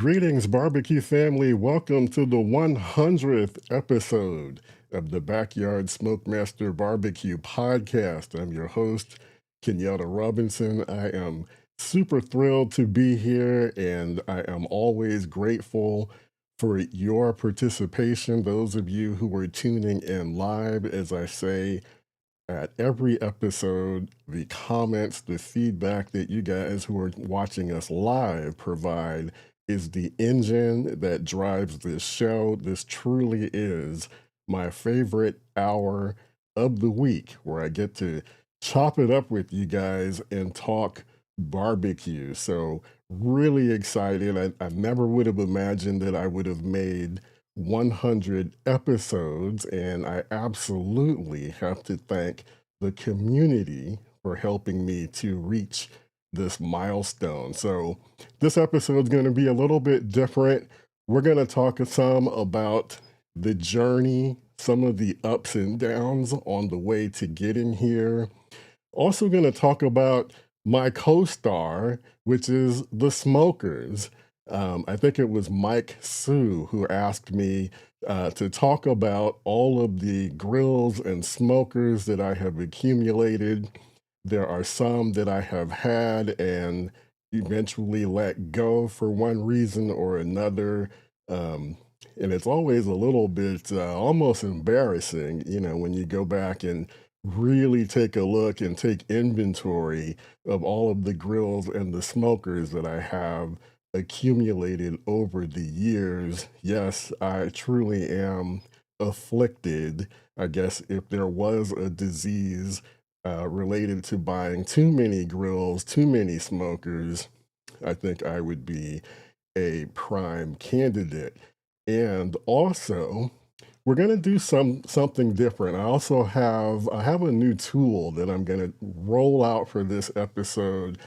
Greetings, barbecue family. Welcome to the 100th episode of the Backyard SmokeMaster Barbecue Podcast. I'm your host, Kenyatta Robinson. I am super thrilled to be here, and I am always grateful for your participation. Those of you who are tuning in live, as I say, at every episode, the comments, the feedback that you guys who are watching us live provide is the engine that drives this show. This truly is my favorite hour of the week where I get to chop it up with you guys and talk barbecue. So, really excited. I never would have imagined that I would have made 100 episodes, and I absolutely have to thank the community for helping me to reach this milestone. So, this episode is going to be a little bit different. We're going to talk some about the journey, some of the ups and downs on the way to getting here. Also, going to talk about my co star, which is the Smokers. I think it was Mike Sue who asked me to talk about all of the grills and smokers that I have accumulated. There are some that I have had and eventually let go for one reason or another. And it's always a little bit almost embarrassing, when you go back and really take a look and take inventory of all of the grills and the smokers that I have accumulated over the years. Yes, I truly am afflicted. I guess if there was a disease related to buying too many grills, too many smokers, I think I would be a prime candidate. And also, we're going to do something different. I have a new tool that I'm going to roll out for this episode.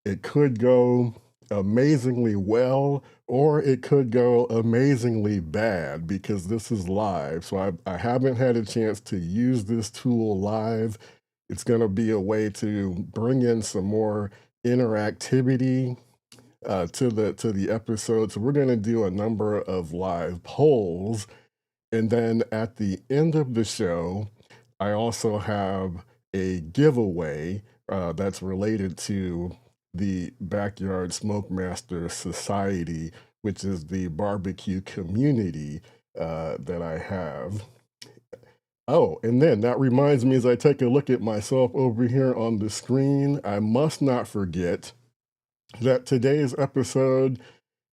It could go amazingly well, or it could go amazingly bad because this is live. So I haven't had a chance to use this tool live. It's going to be a way to bring in some more interactivity to the episode. So we're going to do a number of live polls, and then at the end of the show, I also have a giveaway that's related to the Backyard Smokemaster Society, which is the barbecue community that I have. Oh, and then that reminds me, as I take a look at myself over here on the screen, I must not forget that today's episode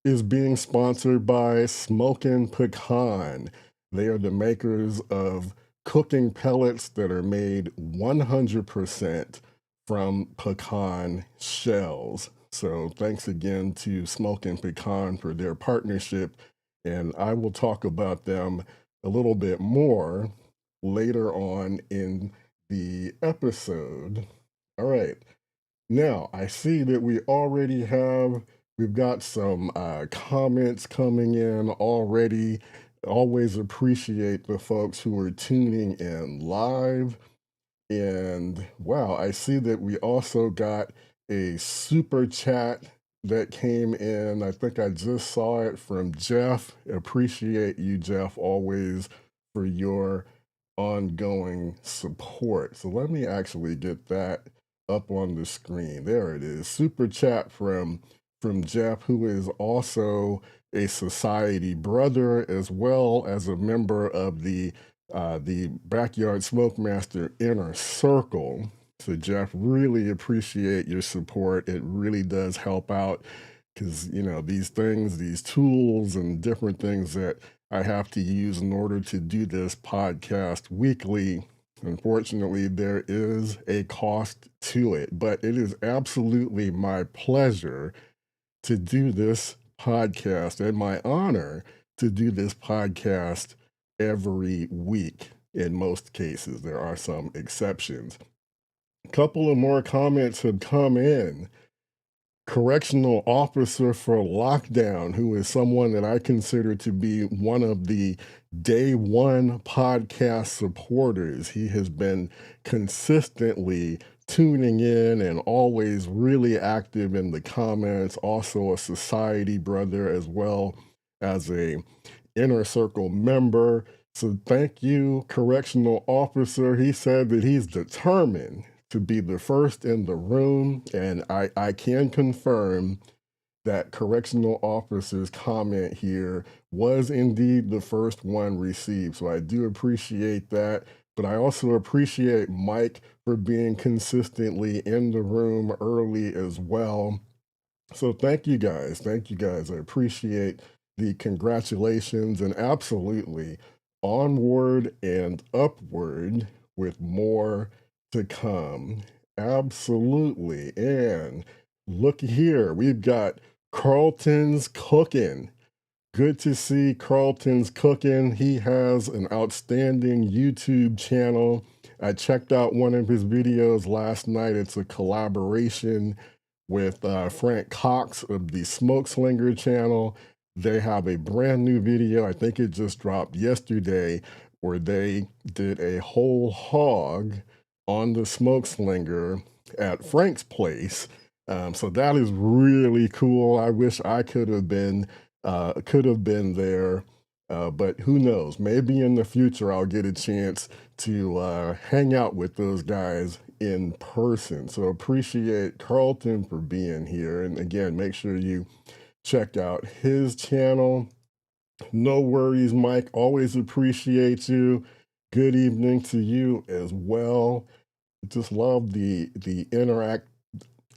is being sponsored by Smokin' Pecan. They are the makers of cooking pellets that are made 100% from pecan shells. So thanks again to Smokin' Pecan for their partnership, and I will talk about them a little bit more later on in the episode. All right. Now, I see that we've got some comments coming in already. Always appreciate the folks who are tuning in live. And wow, I see that we also got a super chat that came in. I think I just saw it from Jeff. Appreciate you, Jeff, always for your ongoing support. So let me actually get that up on the screen. There it is. Super chat from Jeff, who is also a society brother as well as a member of the Backyard Smokemaster Inner Circle. So, Jeff, really appreciate your support. It really does help out because, these things, these tools, and different things that I have to use in order to do this podcast weekly. Unfortunately, there is a cost to it, but it is absolutely my pleasure to do this podcast and my honor to do this podcast every week in most cases. There are some exceptions. A couple of more comments have come in. Correctional officer for lockdown, who is someone that I consider to be one of the day one podcast supporters. He has been consistently tuning in and always really active in the comments. Also, a society brother as well as a inner circle member. So, thank you, correctional officer. He said that he's determined to be the first in the room, and I can confirm that correctional officer's comment here was indeed the first one received. So I do appreciate that. But I also appreciate Mike for being consistently in the room early as well. So thank you guys. Thank you guys. I appreciate the congratulations and absolutely onward and upward with more to come. Absolutely. And look here, we've got Carlton's Cooking. Good to see Carlton's Cooking. He has an outstanding YouTube channel. I checked out one of his videos last night. It's a collaboration with Frank Cox of the Smoke Slinger channel. They have a brand new video. I think it just dropped yesterday where they did a whole hog on the Smoke Slinger at Frank's place. So that is really cool. I wish I could have been there. But who knows? Maybe in the future I'll get a chance to hang out with those guys in person. So appreciate Carlton for being here. And again, make sure you check out his channel. No worries, Mike. Always appreciate you. Good evening to you as well. Just love the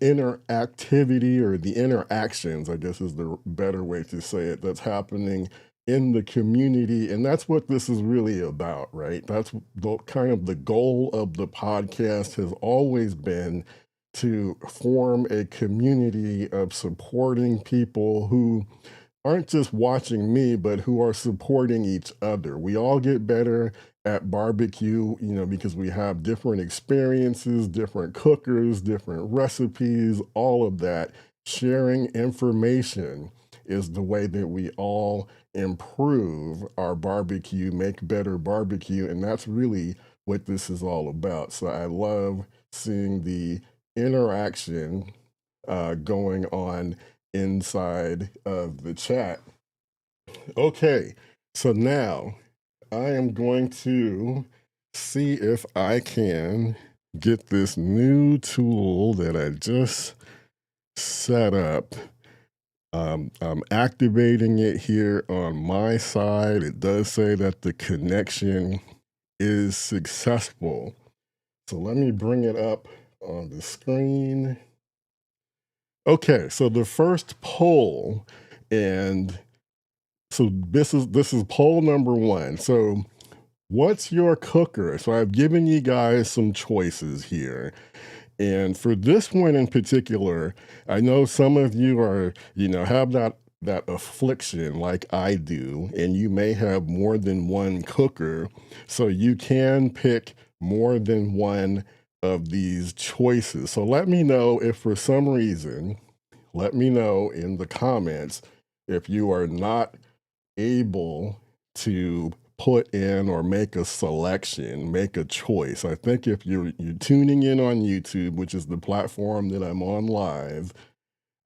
interactivity or the interactions, I guess is the better way to say it, that's happening in the community. And that's what this is really about, right? That's the kind of the goal of the podcast has always been to form a community of supporting people who aren't just watching me, but who are supporting each other. We all get better at barbecue, because we have different experiences, different cookers, different recipes, all of that. Sharing information is the way that we all improve our barbecue, make better barbecue, and that's really what this is all about. So I love seeing the interaction going on inside of the chat. Okay, so now I am going to see if I can get this new tool that I just set up. I'm activating it here on my side. It does say that the connection is successful. So let me bring it up on the screen. Okay, so the first poll, and so this is poll number one. So what's your cooker? So I've given you guys some choices here. And for this one in particular, I know some of you are, have that affliction like I do, and you may have more than one cooker. So you can pick more than one of these choices. So let me know if for some reason, let me know in the comments if you are not able to put in or make a selection, make a choice. I think if you're tuning in on YouTube, which is the platform that I'm on live,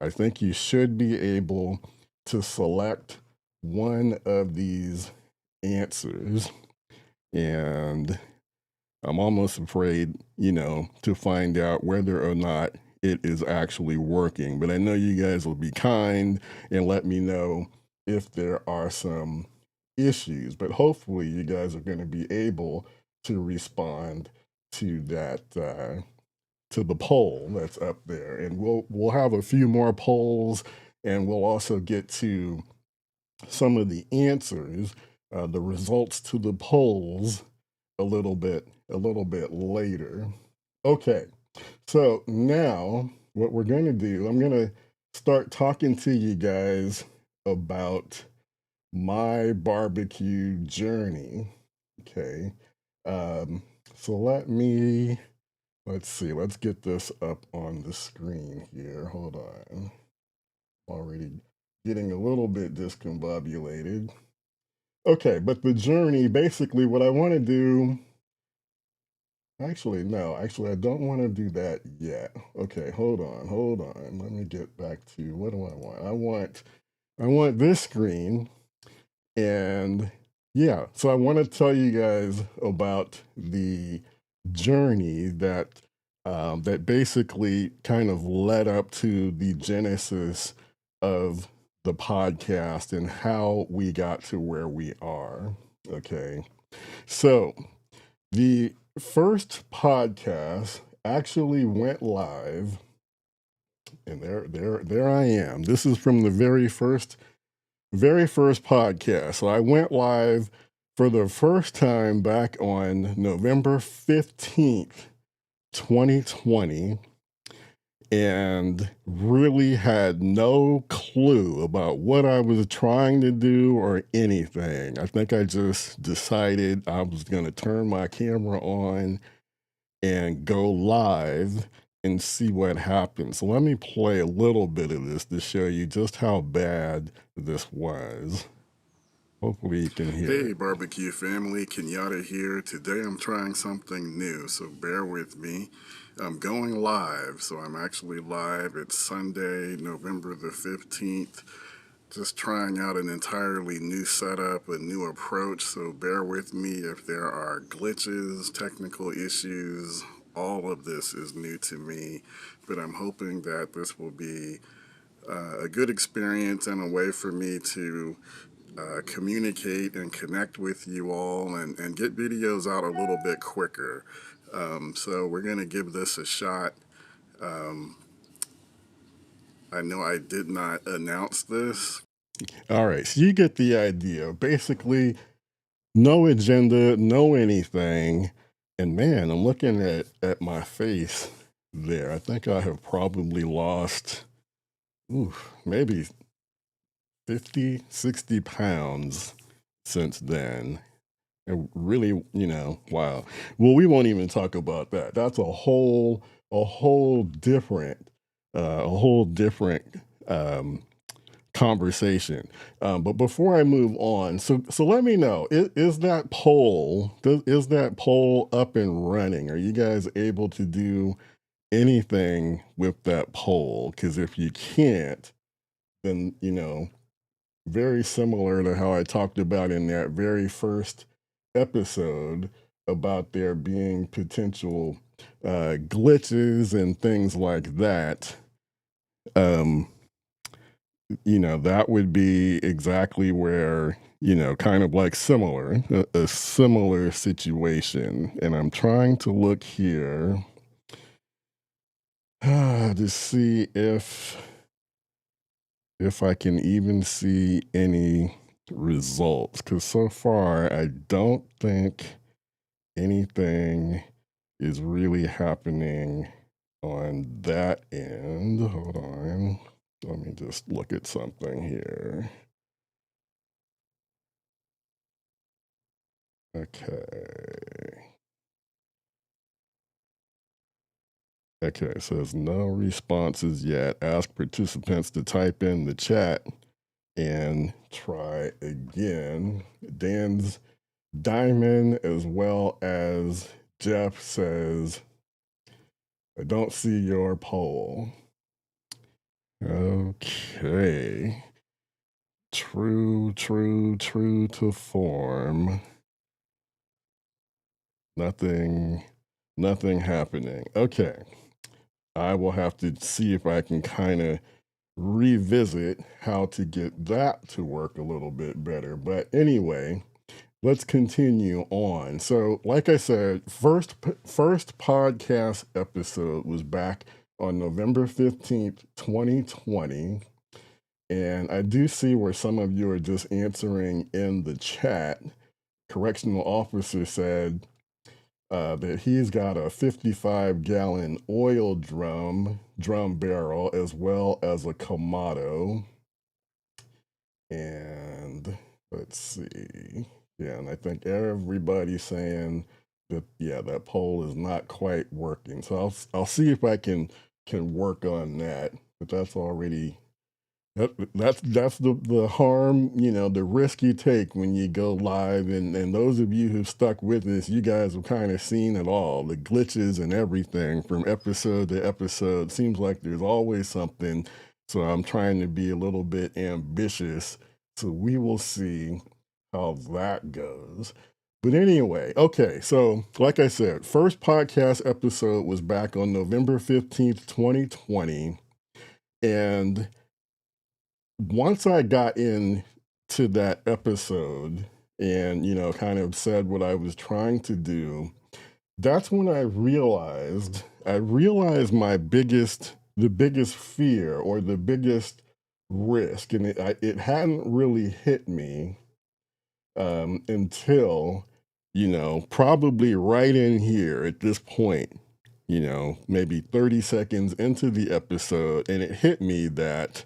I think you should be able to select one of these answers. And I'm almost afraid, to find out whether or not it is actually working. But I know you guys will be kind and let me know if there are some issues. But hopefully you guys are going to be able to respond to that to the poll that's up there. And we'll have a few more polls, and we'll also get to some of the answers, the results to the polls a little bit later. Okay, so now what we're going to do, I'm going to start talking to you guys about my barbecue journey. Okay, so let's see, let's get this up on the screen here. Hold on. Already getting a little bit discombobulated. Okay, but the journey, basically what I want to do, Actually, no. Actually, I don't want to do that yet. Okay, hold on. Let me get back to what do I want? I want this screen, and yeah. So I want to tell you guys about the journey that basically kind of led up to the genesis of the podcast and how we got to where we are. Okay, so the first podcast actually went live, and there I am. This is from the very first podcast. So I went live for the first time back on November 15th, 2020, and really had no clue about what I was trying to do or anything. I think I just decided I was going to turn my camera on and go live and see what happens. So let me play a little bit of this to show you just how bad this was. Hopefully you can hear it. Hey, barbecue family, Kenyatta here. Today I'm trying something new, so bear with me. I'm going live, so I'm actually live. It's Sunday, November the 15th. Just trying out an entirely new setup, a new approach, so bear with me if there are glitches, technical issues. All of this is new to me, but I'm hoping that this will be a good experience and a way for me to communicate and connect with you all and get videos out a little bit quicker. So we're going to give this a shot. I know I did not announce this. All right, so you get the idea. Basically, no agenda, no anything. And man, I'm looking at my face there. I think I have probably lost, maybe 50, 60 pounds since then. And really, wow. Well, we won't even talk about that. That's a whole different um, conversation. But before I move on, so let me know, is that poll up and running? Are you guys able to do anything with that poll? Because if you can't, then very similar to how I talked about in that very first episode about there being potential glitches and things like that. Um, that would be exactly where, kind of like a similar situation. And I'm trying to look here to see if I can even see any results. Because so far, I don't think anything is really happening on that end. Hold on. Let me just look at something here. Okay. Okay, it says no responses yet. Ask participants to type in the chat and try again. Dan's Diamond as well as Jeff says, I don't see your poll. Okay. True to form. Nothing happening. Okay. I will have to see if I can kind of revisit how to get that to work a little bit better. But anyway, let's continue on. So, like I said, first podcast episode was back on November 15th, 2020. And I do see where some of you are just answering in the chat. Correctional officer said that he's got a 55-gallon oil drum barrel as well as a Kamado. And let's see. Yeah, and I think everybody's saying that that poll is not quite working. So I'll see if I can work on that. But that's already That's the harm, the risk you take when you go live. And those of you who've stuck with us, you guys have kind of seen it all, the glitches and everything from episode to episode. Seems like there's always something. So I'm trying to be a little bit ambitious. So we will see how that goes. But anyway, okay, so like I said, first podcast episode was back on November 15th, 2020. And once I got into that episode and, kind of said what I was trying to do, that's when I realized the biggest fear or the biggest risk, and it hadn't really hit me until, probably right in here at this point, maybe 30 seconds into the episode, and it hit me that,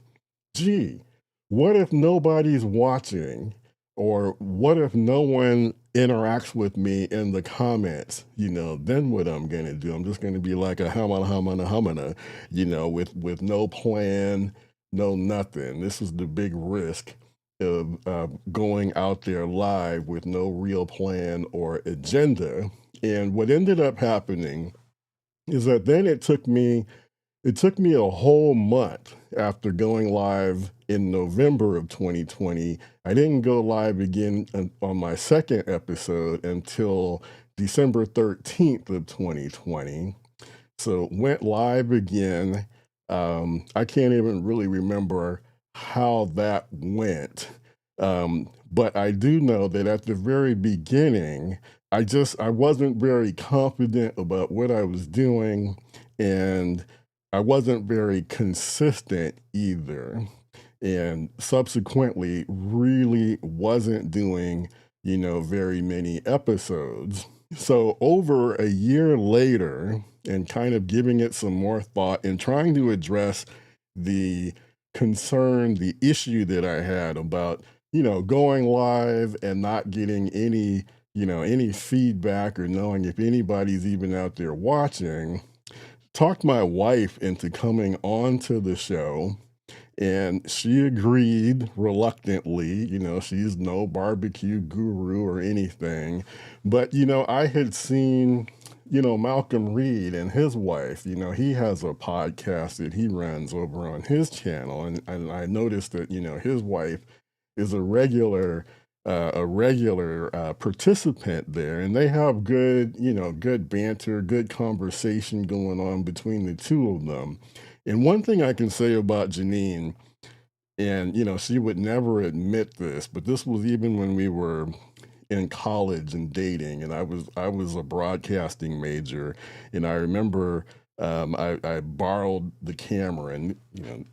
gee, what if nobody's watching? Or what if no one interacts with me in the comments? Then what I'm gonna do? I'm just gonna be like a humana, with no plan, no nothing. This is the big risk of going out there live with no real plan or agenda. And what ended up happening is that then it took me a whole month after going live in November of 2020. I didn't go live again on my second episode until December 13th of 2020. So went live again. I can't even really remember how that went. But I do know that at the very beginning, I wasn't very confident about what I was doing, and I wasn't very consistent either. And subsequently really wasn't doing, very many episodes. So over a year later, and kind of giving it some more thought and trying to address the the issue that I had about, going live and not getting any feedback or knowing if anybody's even out there watching, talked my wife into coming on to the show, and she agreed reluctantly. She's no barbecue guru or anything. But, I had seen, Malcolm Reed and his wife, he has a podcast that he runs over on his channel. And I noticed that, his wife is a regular participant there, and they have good banter, good conversation going on between the two of them. And one thing I can say about Janine, and she would never admit this, but this was even when we were in college and dating, and I was a broadcasting major, and I remember I borrowed the camera, and I'm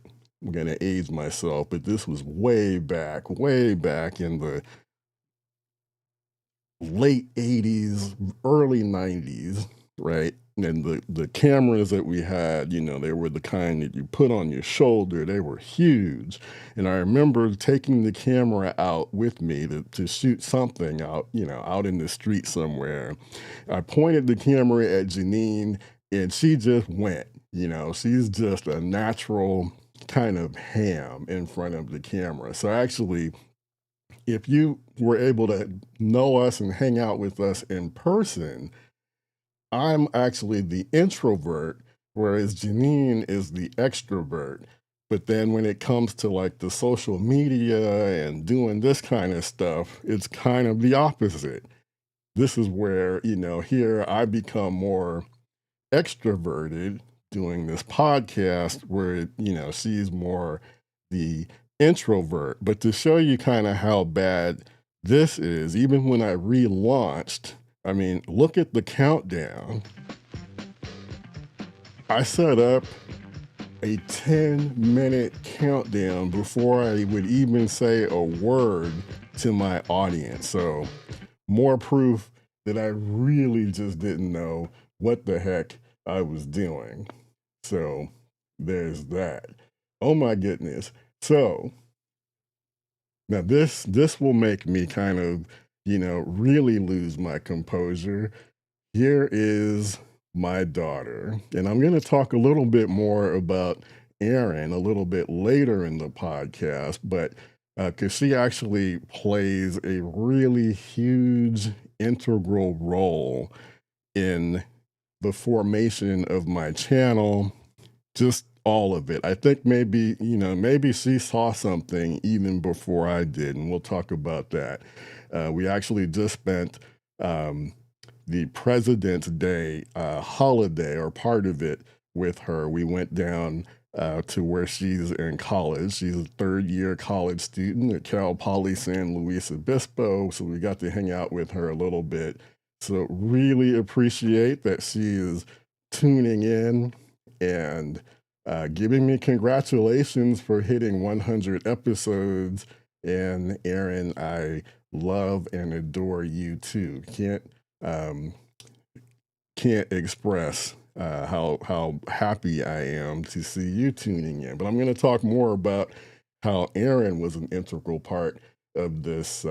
gonna age myself, but this was way back in the late 80s, early 90s, right? And the cameras that we had, they were the kind that you put on your shoulder. They were huge. And I remember taking the camera out with me to shoot something out, out in the street somewhere. I pointed the camera at Janine, and she just went. She's just a natural kind of ham in front of the camera. So actually, if you were able to know us and hang out with us in person, I'm actually the introvert, whereas Janine is the extrovert. But then when it comes to like the social media and doing this kind of stuff, it's kind of the opposite. This is where, here I become more extroverted doing this podcast, where, she's more the introvert. But to show you kind of how bad this is, even when I relaunched, I mean, look at the countdown. I set up a 10-minute countdown before I would even say a word to my audience. So, more proof that I really just didn't know what the heck I was doing. So, there's that. Oh my goodness. So, now this will make me kind of, really lose my composure. Here is my daughter, and I'm going to talk a little bit more about Erin a little bit later in the podcast, but because she actually plays a really huge integral role in the formation of my channel, just all of it. I think maybe, maybe she saw something even before I did, and we'll talk about that. We actually just spent um, the President's Day holiday or part of it with her. We went down to where she's in college. She's a third year college student at Cal Poly San Luis Obispo. So we got to hang out with her a little bit. So really appreciate that she is tuning in and giving me congratulations for hitting 100 episodes. And Erin, I love and adore you too. Um, can't express how happy I am to see you tuning in. But I'm going to talk more about how Erin was an integral part of this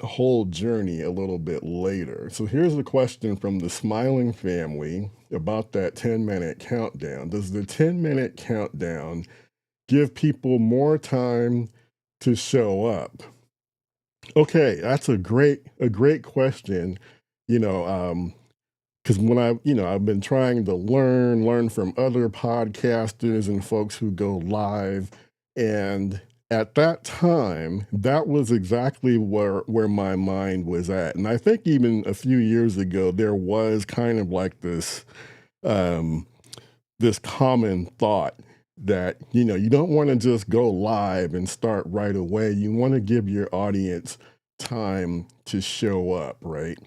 whole journey a little bit later. So here's a question from the Smiling family about that 10-minute countdown. Does the 10-minute countdown give people more time to show up? Okay, that's a great question. You know, because when I've been trying to learn from other podcasters and folks who go live, and at that time, that was exactly where my mind was at. And I think even a few years ago, there was kind of like um, this common thought that you don't want to just go live and start right away. You want to give your audience time to show up, right?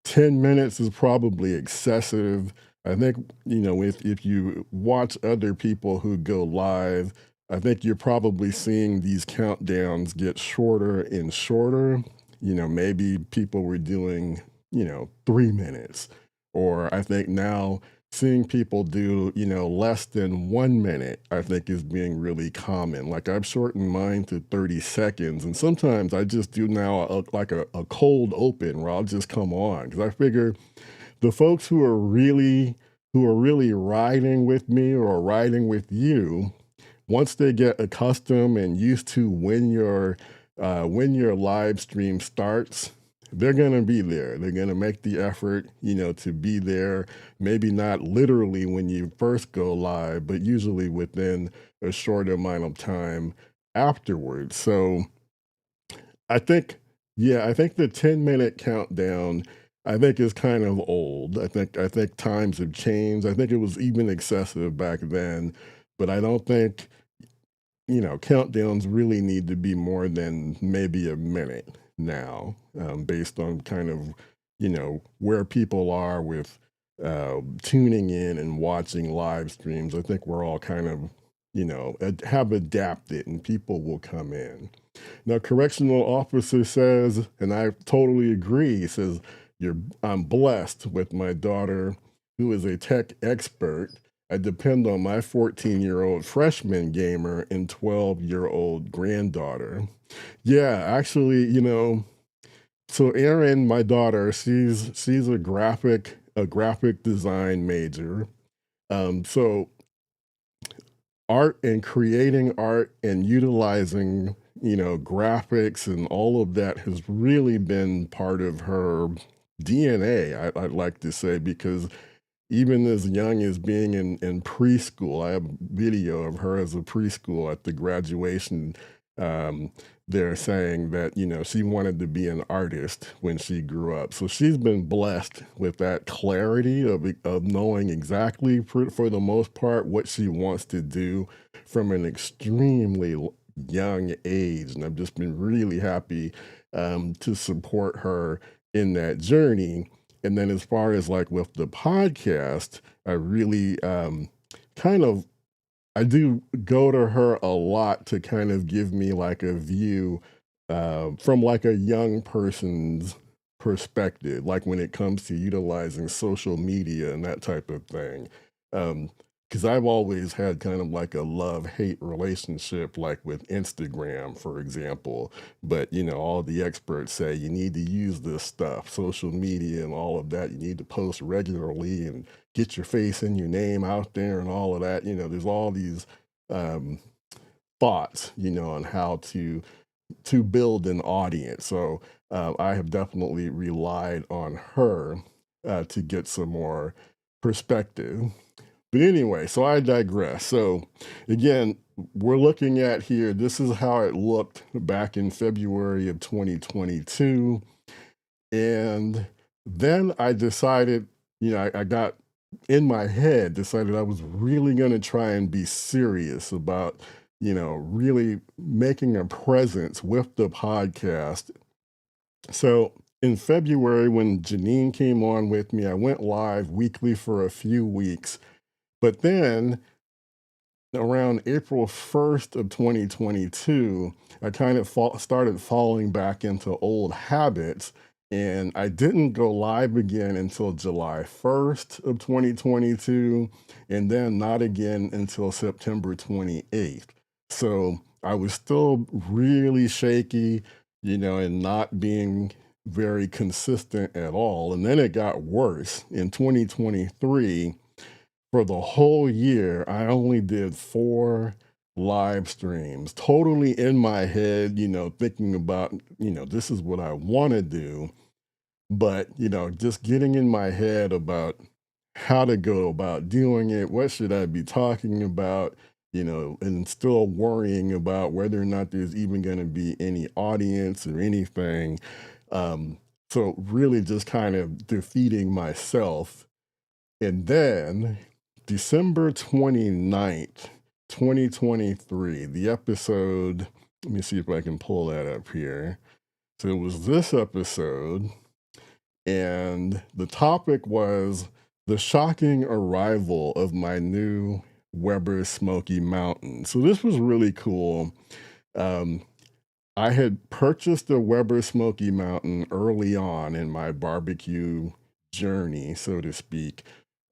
10 minutes is probably excessive. I think, if you watch other people who go live, I think you're probably seeing these countdowns get shorter and shorter. Maybe people were doing, 3 minutes. Or I think now seeing people do, less than 1 minute, I think is being really common. Like I've shortened mine to 30 seconds. And sometimes I just do now a cold open where I'll just come on. Because I figure the folks who are really riding with me or riding with you, once they get accustomed and used to when your live stream starts, they're going to be there. They're going to make the effort, to be there. Maybe not literally when you first go live, but usually within a short amount of time afterwards. So I think, yeah, I think the 10-minute countdown, I think is kind of old. I think times have changed. I think it was even excessive back then, but I don't think countdowns really need to be more than maybe a minute now, based on kind of, where people are with tuning in and watching live streams. I think we're all kind of, have adapted and people will come in. Now, correctional officer says, and I totally agree, he says, I'm blessed with my daughter who is a tech expert. I depend on my 14-year-old freshman gamer and 12-year-old granddaughter. Yeah, actually, so Erin, my daughter, she's a graphic design major. So art and creating art and utilizing, graphics and all of that has really been part of her DNA, I'd like to say, because even as young as being in preschool, I have video of her as a preschool at the graduation. Um, they're saying that, she wanted to be an artist when she grew up. So she's been blessed with that clarity of knowing exactly, for the most part, what she wants to do from an extremely young age. And I've just been really happy to support her in that journey. And then as far as like with the podcast, I really kind of I do go to her a lot to kind of give me like a view from like a young person's perspective, like when it comes to utilizing social media and that type of thing. Um, because I've always had kind of like a love-hate relationship, like with Instagram, for example. But all the experts say you need to use this stuff, social media and all of that. You need to post regularly and get your face and your name out there and all of that. There's all these um, thoughts, on how to build an audience. So I have definitely relied on her to get some more perspective. But anyway, so I digress. So again, we're looking at here, this is how it looked back in February of 2022. And then I decided, I got in my head, decided I was really going to try and be serious about, really making a presence with the podcast. So in February, when Janine came on with me, I went live weekly for a few weeks. But then around April 1st of 2022, I kind of started falling back into old habits. And I didn't go live again until July 1st of 2022, and then not again until September 28th. So I was still really shaky, and not being very consistent at all. And then it got worse in 2023. For the whole year, I only did 4 live streams, totally in my head, thinking about, this is what I want to do. But, just getting in my head about how to go about doing it, what should I be talking about, and still worrying about whether or not there's even going to be any audience or anything. So, really just kind of defeating myself. And then December 29th, 2023, the episode, let me see if I can pull that up here. So it was this episode, and the topic was the shocking arrival of my new Weber Smoky Mountain. So this was really cool. Um, I had purchased a Weber Smoky Mountain early on in my barbecue journey, so to speak.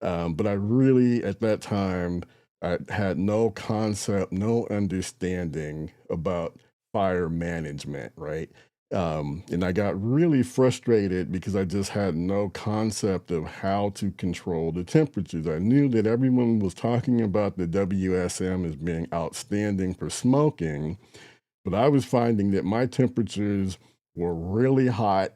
But I really, at that time, I had no concept, no understanding about fire management, right? And I got really frustrated because I just had no concept of how to control the temperatures. I knew that everyone was talking about the WSM as being outstanding for smoking, but I was finding that my temperatures were really hot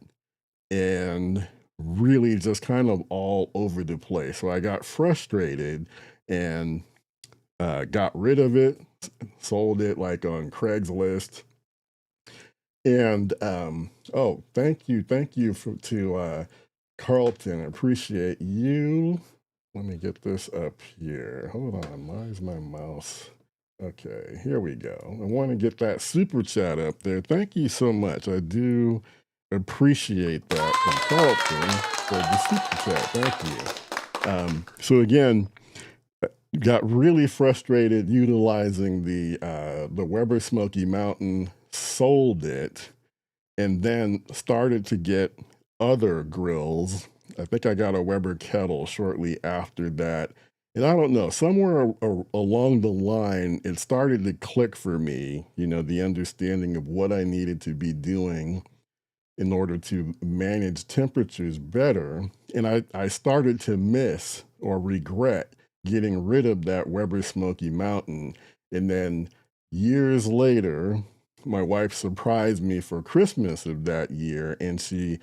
and really just kind of all over the place. So I got frustrated and got rid of it, sold it like on Craigslist. And oh, thank you to Carlton. I appreciate you. Let me get this up here. Hold on, why is my mouse? Okay, here we go. I want to get that super chat up there. Thank you so much. I do appreciate that from Carlton for the super chat. Thank you. So again, got really frustrated utilizing the Weber Smoky Mountain, sold it, and then started to get other grills. I think I got a Weber kettle shortly after that. And I don't know, somewhere along the line, it started to click for me, the understanding of what I needed to be doing in order to manage temperatures better. And I started to miss or regret getting rid of that Weber Smoky Mountain. And then years later, my wife surprised me for Christmas of that year, and she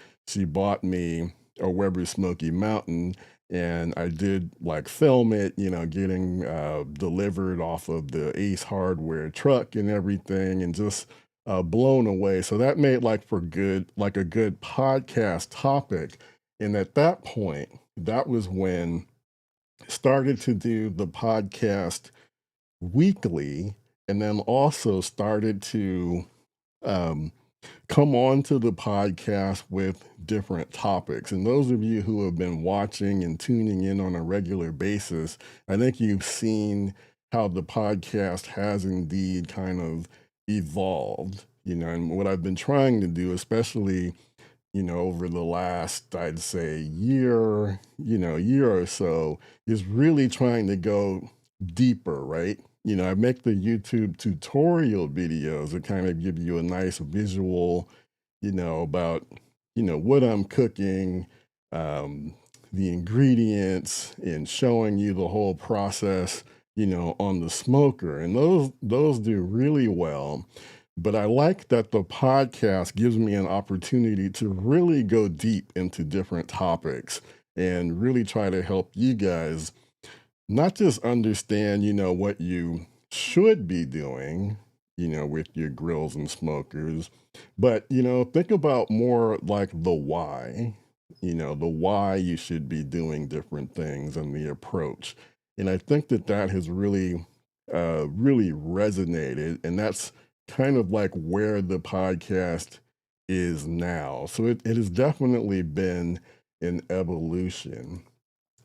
bought me a Weber Smoky Mountain, and I did like film it, getting delivered off of the Ace Hardware truck and everything, and just blown away. So that made like a good podcast topic. And at that point, that was when I started to do the podcast weekly, and then also started to um, come on to the podcast with different topics. And those of you who have been watching and tuning in on a regular basis, I think you've seen how the podcast has indeed kind of evolved, and what I've been trying to do, especially, over the last, I'd say year or so, is really trying to go deeper, right? I make the YouTube tutorial videos that kind of give you a nice visual, about, what I'm cooking, um, the ingredients, and showing you the whole process, on the smoker. And those do really well. But I like that the podcast gives me an opportunity to really go deep into different topics and really try to help you guys not just understand, what you should be doing, with your grills and smokers, but, think about more like the why, the why you should be doing different things and the approach. And I think that that has really resonated. And that's kind of like where the podcast is now. So it has definitely been an evolution.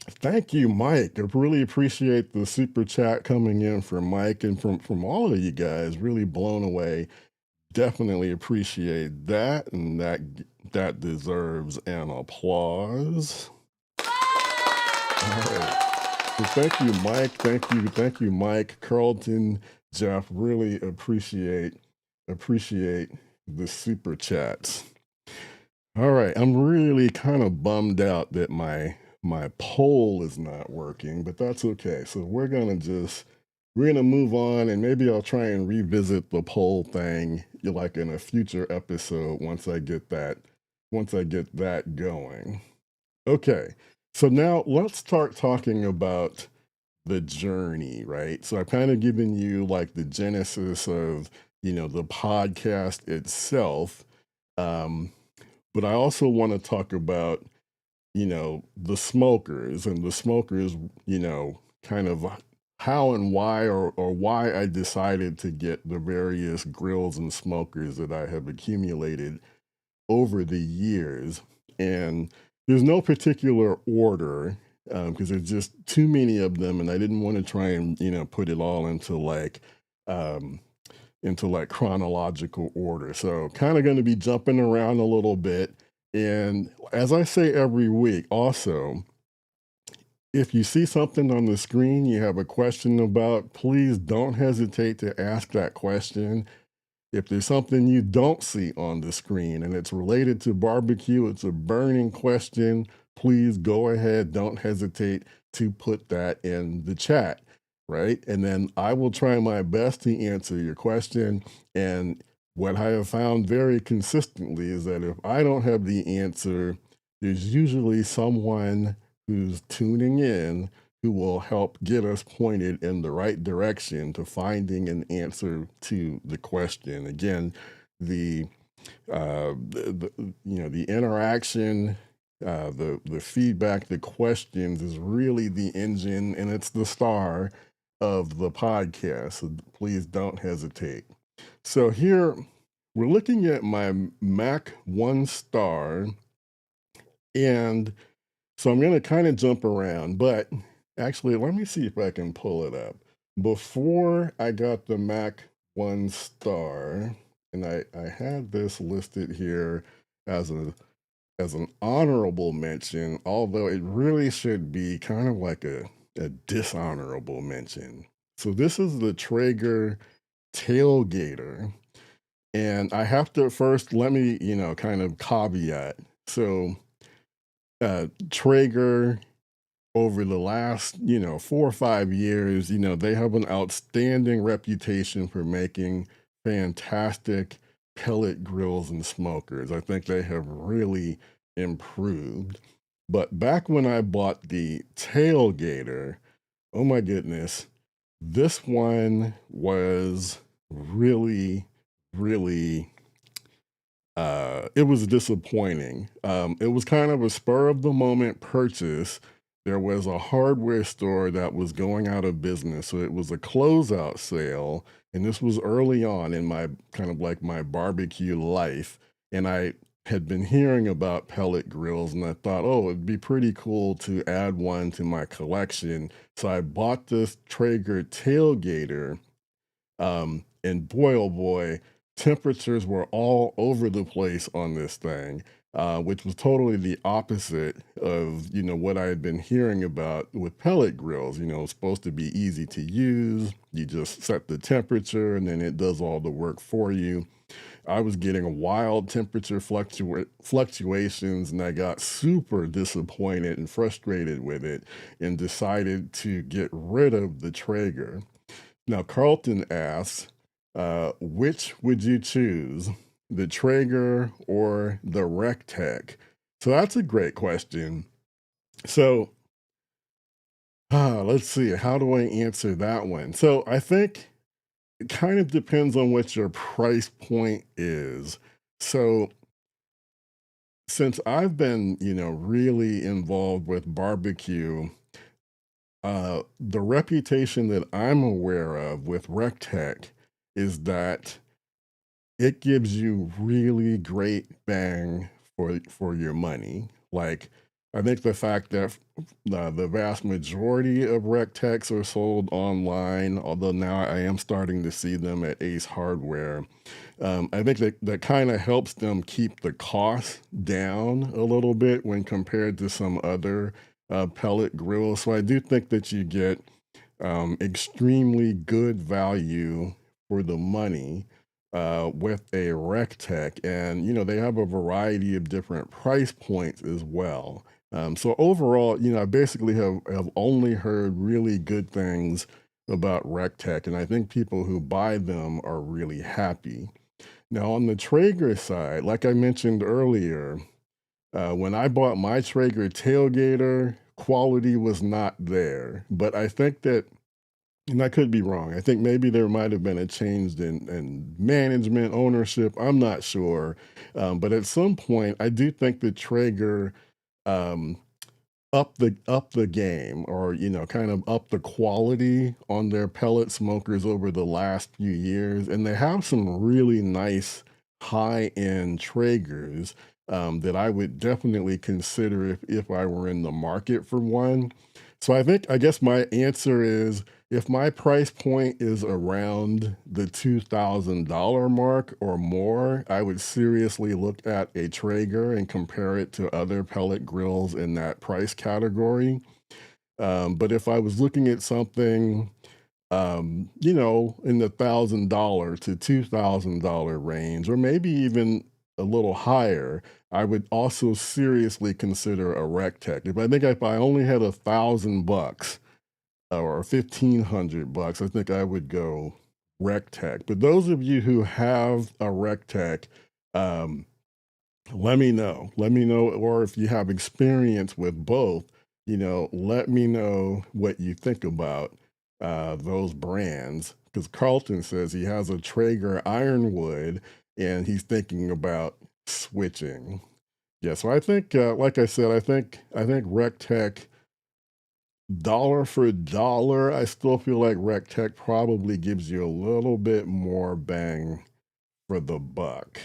Thank you, Mike. I really appreciate the super chat coming in from Mike and from all of you guys. Really blown away. Definitely appreciate that, and that deserves an applause. All right. So thank you, Mike. Thank you, Mike, Carlton, Jeff. Really appreciate the super chats. All right, I'm really kind of bummed out that my poll is not working, but that's okay. So we're gonna move on, and maybe I'll try and revisit the poll thing like in a future episode once I get that going. Okay, so now let's start talking about the journey, right? So I've kind of given you like the genesis of the podcast itself. Um, but I also want to talk about, the smokers and the smokers, kind of how and why or why I decided to get the various grills and smokers that I have accumulated over the years. And there's no particular order because there's just too many of them, and I didn't want to try and put it all um, into like chronological order. So kind of going to be jumping around a little bit. And as I say every week, also, if you see something on the screen you have a question about, please don't hesitate to ask that question. If there's something you don't see on the screen and it's related to barbecue, it's a burning question, please go ahead. Don't hesitate to put that in the chat, right? And then I will try my best to answer your question. And what I have found very consistently is that if I don't have the answer, there's usually someone who's tuning in who will help get us pointed in the right direction to finding an answer to the question. Again, the the interaction, the feedback, the questions is really the engine, and it's the star of the podcast. So please don't hesitate. So here we're looking at my Mac 1 star, and so I'm going to kind of jump around, but actually, let me see if I can pull it up. Before I got the Mac 1 star, and I had this listed here as an honorable mention, although it really should be kind of like a dishonorable mention. So this is the Traeger tailgater. And I have to first let me, kind of caveat. So Traeger over the last, 4 or 5 years, they have an outstanding reputation for making fantastic pellet grills and smokers. I think they have really improved. But back when I bought the tailgater, oh my goodness, this one was really, really it was disappointing. It was kind of a spur of the moment purchase. There was a hardware store that was going out of business, so it was a closeout sale, and this was early on in my kind of like my barbecue life, and I had been hearing about pellet grills, and I thought, oh, it'd be pretty cool to add one to my collection. So I bought this Traeger tailgater, and boy, oh boy, temperatures were all over the place on this thing. which was totally the opposite of what I had been hearing about with pellet grills. It's supposed to be easy to use. You just set the temperature, and then it does all the work for you. I was getting wild temperature fluctuations, and I got super disappointed and frustrated with it, and decided to get rid of the Traeger. Now, Carlton asks, which would you choose, the Traeger or the Rectech? So that's a great question. So let's see, how do I answer that one? So I think it kind of depends on what your price point is. So since I've been, really involved with barbecue, the reputation that I'm aware of with Rectech is that it gives you really great bang for your money. Like, I think the fact that the vast majority of rec techs are sold online, although now I am starting to see them at Ace Hardware. I think that kind of helps them keep the cost down a little bit when compared to some other pellet grills. So I do think that you get extremely good value for the money with a rec tech, and they have a variety of different price points as well. So overall, I basically have only heard really good things about rec tech, and I think people who buy them are really happy. Now, on the Traeger side, like I mentioned earlier, when I bought my Traeger tailgater, quality was not there. But I think that, and I could be wrong, I think maybe there might have been a change in management, ownership. I'm not sure. But at some point, I do think that Traeger um, up the game, or kind of up the quality on their pellet smokers over the last few years, and they have some really nice high end Traegers that I would definitely consider if I were in the market for one. So I guess my answer is, if my price point is around the $2,000 mark or more, I would seriously look at a Traeger and compare it to other pellet grills in that price category. But if I was looking at something, in the $1,000 to $2,000 range, or maybe even a little higher, I would also seriously consider a Rectech. If I only had $1,000 or 1,500 bucks, I think I would go Rectech. But those of you who have a Rectech, um, let me know. Let me know, or if you have experience with both, let me know what you think about those brands. Because Carlton says he has a Traeger Ironwood, and he's thinking about switching. Yeah, so I think, like I said, I think Rectech, dollar for dollar, I still feel like Rectech probably gives you a little bit more bang for the buck.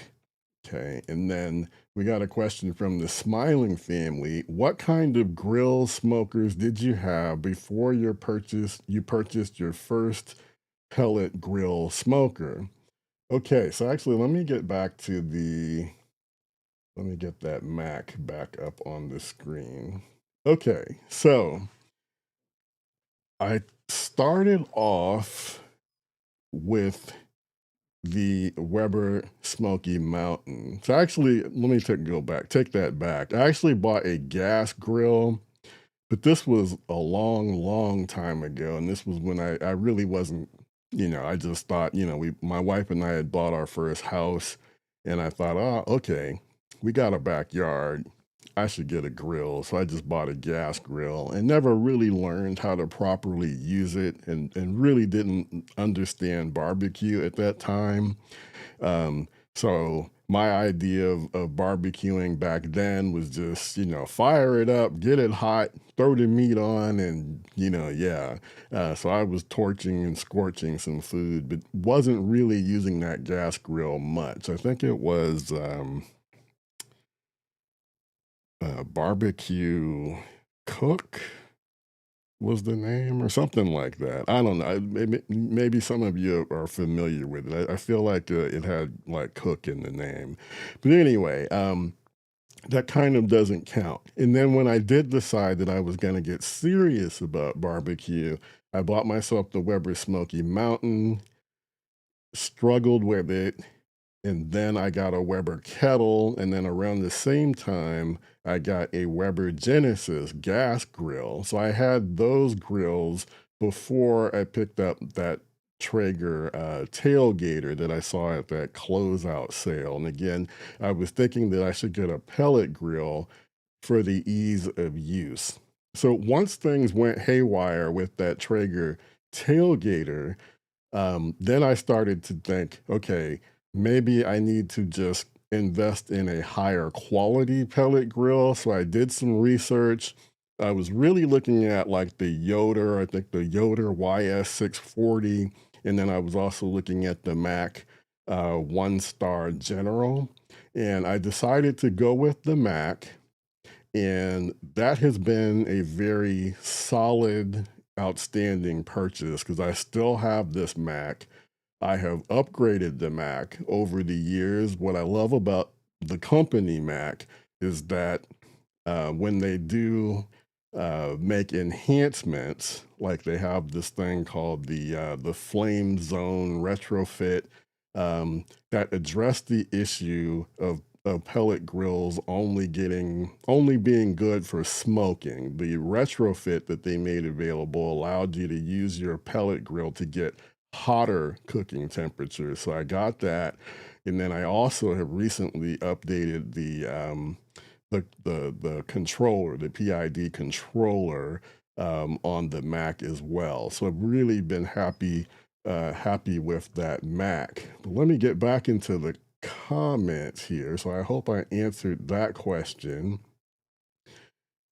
Okay, and then we got a question from the Smiling family. What kind of grill smokers did you have before you purchased your first pellet grill smoker? Okay, so actually let me get that Mac back up on the screen. Okay, so I started off with the Weber Smoky Mountain. So actually, let me go back, take that back. I actually bought a gas grill, but this was a long, long time ago. And this was when I really wasn't, I just thought, my wife and I had bought our first house, and I thought, oh, okay, we got a backyard. I should get a grill. So I just bought a gas grill and never really learned how to properly use it, and really didn't understand barbecue at that time. So my idea of barbecuing back then was just, fire it up, get it hot, throw the meat on, and, yeah. So I was torching and scorching some food, but wasn't really using that gas grill much. I think it was Barbecue Cook was the name, or something like that. I don't know. Maybe some of you are familiar with it. I feel like it had like Cook in the name. But anyway, that kind of doesn't count. And then when I did decide that I was going to get serious about barbecue, I bought myself the Weber Smoky Mountain, struggled with it, and then I got a Weber kettle, and then around the same time, I got a Weber Genesis gas grill. So I had those grills before I picked up that Traeger tailgater that I saw at that closeout sale. And again, I was thinking that I should get a pellet grill for the ease of use. So once things went haywire with that Traeger tailgater, then I started to think, okay, maybe I need to just invest in a higher quality pellet grill. So I did some research. I was really looking at like the Yoder, I think the Yoder YS640. And then I was also looking at the Mac One Star General. And I decided to go with the Mac. And that has been a very solid, outstanding purchase because I still have this Mac. I have upgraded the Mac over the years. What I love about the company Mac is that when they do make enhancements, like they have this thing called the Flame Zone retrofit that address the issue of pellet grills only being good for smoking. The retrofit that they made available allowed you to use your pellet grill to get hotter cooking temperatures. So I got that, and then I also have recently updated the controller, the PID controller on the Mac as well. So I've really been happy with that Mac. But let me get back into the comments here. So I hope I answered that question.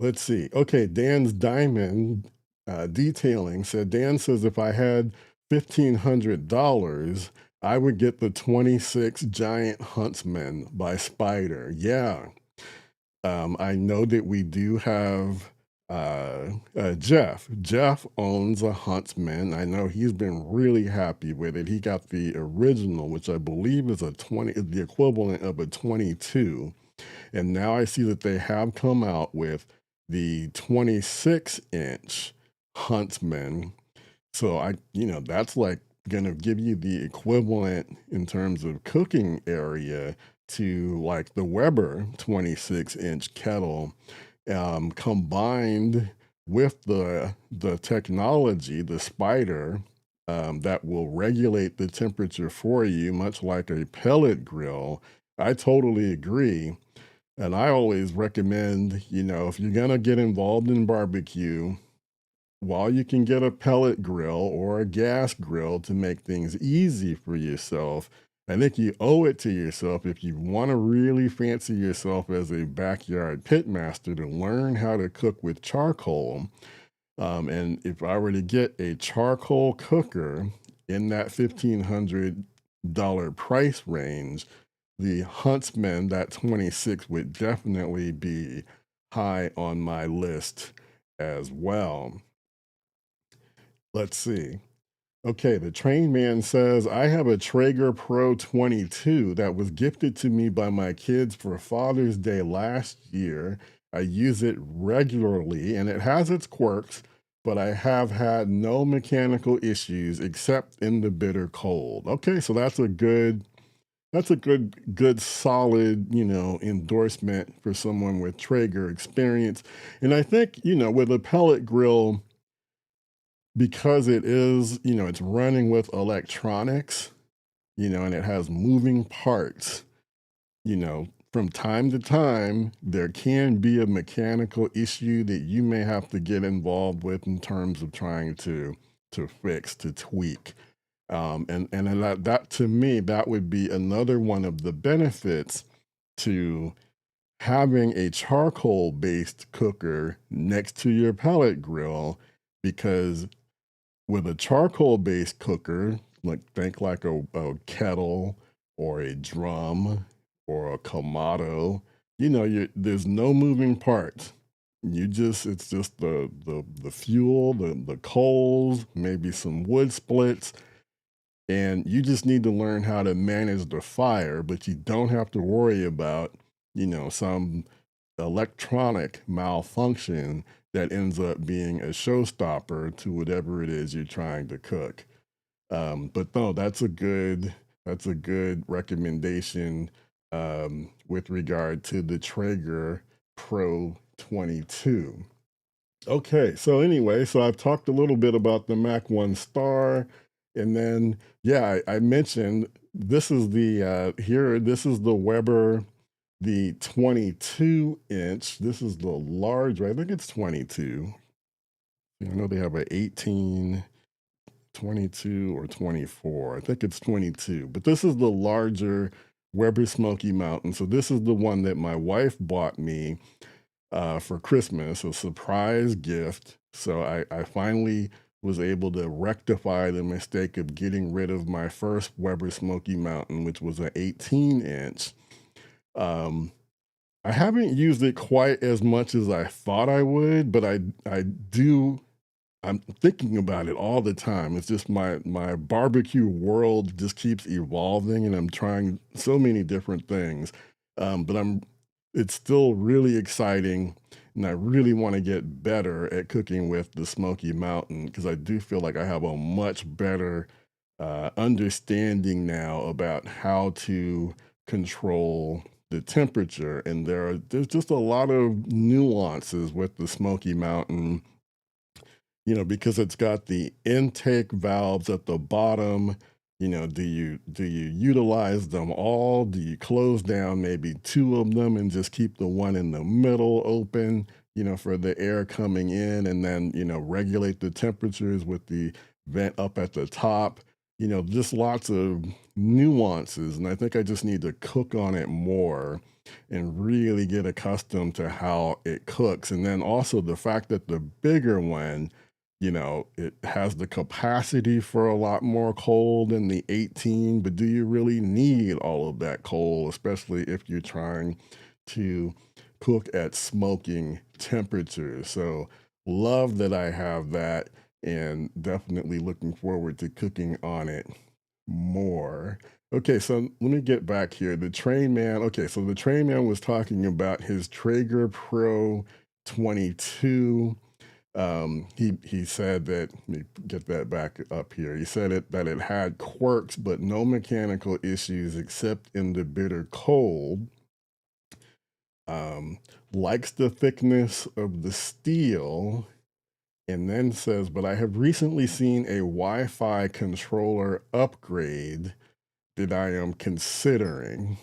Let's see. Okay, Dan's Diamond Detailing said, Dan says if I had $1,500, I would get the 26 Giant Huntsman by Spider. Yeah. I know that we do have Jeff. Jeff owns a Huntsman. I know he's been really happy with it. He got the original, which I believe is the equivalent of a 22. And now I see that they have come out with the 26-inch Huntsman. So that's like going to give you the equivalent in terms of cooking area to like the Weber 26-inch kettle, combined with the technology, the Spider, that will regulate the temperature for you, much like a pellet grill. I totally agree. And I always recommend, if you're going to get involved in barbecue, while you can get a pellet grill or a gas grill to make things easy for yourself, I think you owe it to yourself if you want to really fancy yourself as a backyard pitmaster to learn how to cook with charcoal. And if I were to get a charcoal cooker in that $1,500 price range, the Huntsman, that 26, would definitely be high on my list as well. Let's see. Okay, the train man says, I have a Traeger Pro 22 that was gifted to me by my kids for Father's Day last year. I use it regularly and it has its quirks, but I have had no mechanical issues except in the bitter cold. Okay, so that's a good solid, endorsement for someone with Traeger experience. And I think, with a pellet grill, because it is, it's running with electronics, and it has moving parts, from time to time, there can be a mechanical issue that you may have to get involved with in terms of trying to fix, to tweak. And that to me, that would be another one of the benefits to having a charcoal based cooker next to your pellet grill, because with a charcoal based cooker, like think like a kettle or a drum or a Kamado, there's no moving parts. It's just the fuel, the coals, maybe some wood splits, and you just need to learn how to manage the fire, but you don't have to worry about, some electronic malfunction that ends up being a showstopper to whatever it is you're trying to cook. But no, that's a good recommendation with regard to the Traeger Pro 22. Okay, so anyway, so I've talked a little bit about the Mac One Star, and then yeah, I mentioned this is this is the Weber, the 22 inch. This is the large, I think it's 22. I know they have a 18, 22, or 24. I think it's 22, but this is the larger Weber Smoky Mountain. So this is the one that my wife bought me for Christmas, a surprise gift. So I finally was able to rectify the mistake of getting rid of my first Weber Smoky Mountain, which was an 18-inch. Um, I haven't used it quite as much as I thought I would, but I do. I'm thinking about it all the time. It's just my barbecue world just keeps evolving, and I'm trying so many different things. But it's still really exciting, and I really want to get better at cooking with the Smoky Mountain because I do feel like I have a much better understanding now about how to control the temperature. And there's just a lot of nuances with the Smoky Mountain, because it's got the intake valves at the bottom. Do you utilize them all? Do you close down maybe two of them and just keep the one in the middle open, for the air coming in, and then, regulate the temperatures with the vent up at the top? Just lots of nuances. And I think I just need to cook on it more and really get accustomed to how it cooks. And then also the fact that the bigger one, it has the capacity for a lot more coal than the 18, but do you really need all of that coal, especially if you're trying to cook at smoking temperatures? So, love that I have that, and definitely looking forward to cooking on it more. Okay, so let me get back here. The Train Man. Okay, so the Train Man was talking about his Traeger Pro 22. He said that, let me get that back up here. He said that it had quirks, but no mechanical issues except in the bitter cold. Um, Likes the thickness of the steel, and then says, but I have recently seen a Wi-Fi controller upgrade that I am considering.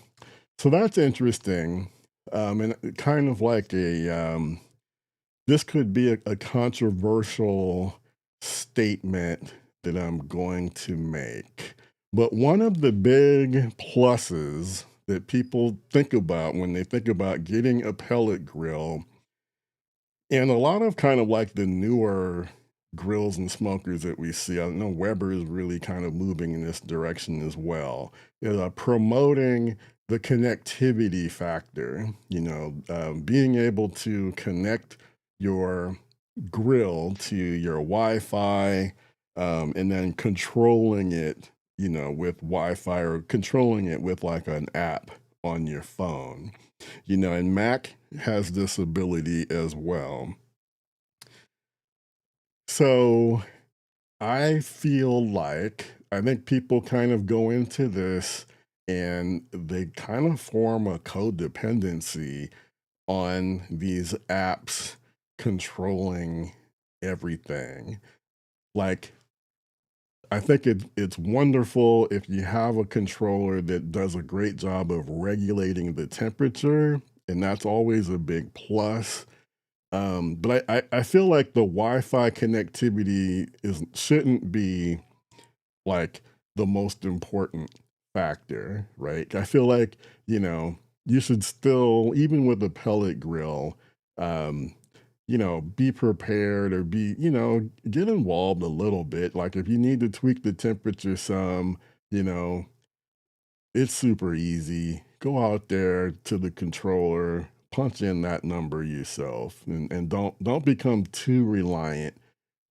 So that's interesting. And kind of like this could be a controversial statement that I'm going to make. But one of the big pluses that people think about when they think about getting a pellet grill, and a lot of kind of like the newer grills and smokers that we see, I know Weber is really kind of moving in this direction as well, is promoting the connectivity factor, being able to connect your grill to your Wi-Fi, and then controlling it, with Wi-Fi, or controlling it with like an app on your phone. And Mac has this ability as well. So I feel like I think people kind of go into this and they kind of form a codependency on these apps controlling everything. Like, I think it's wonderful if you have a controller that does a great job of regulating the temperature, and that's always a big plus. But I feel like the Wi-Fi connectivity shouldn't be like the most important factor, right? I feel like, you should still, even with a pellet grill, um, be prepared, or get involved a little bit. Like if you need to tweak the temperature some, you know, it's super easy. Go out there to the controller, punch in that number yourself, and don't become too reliant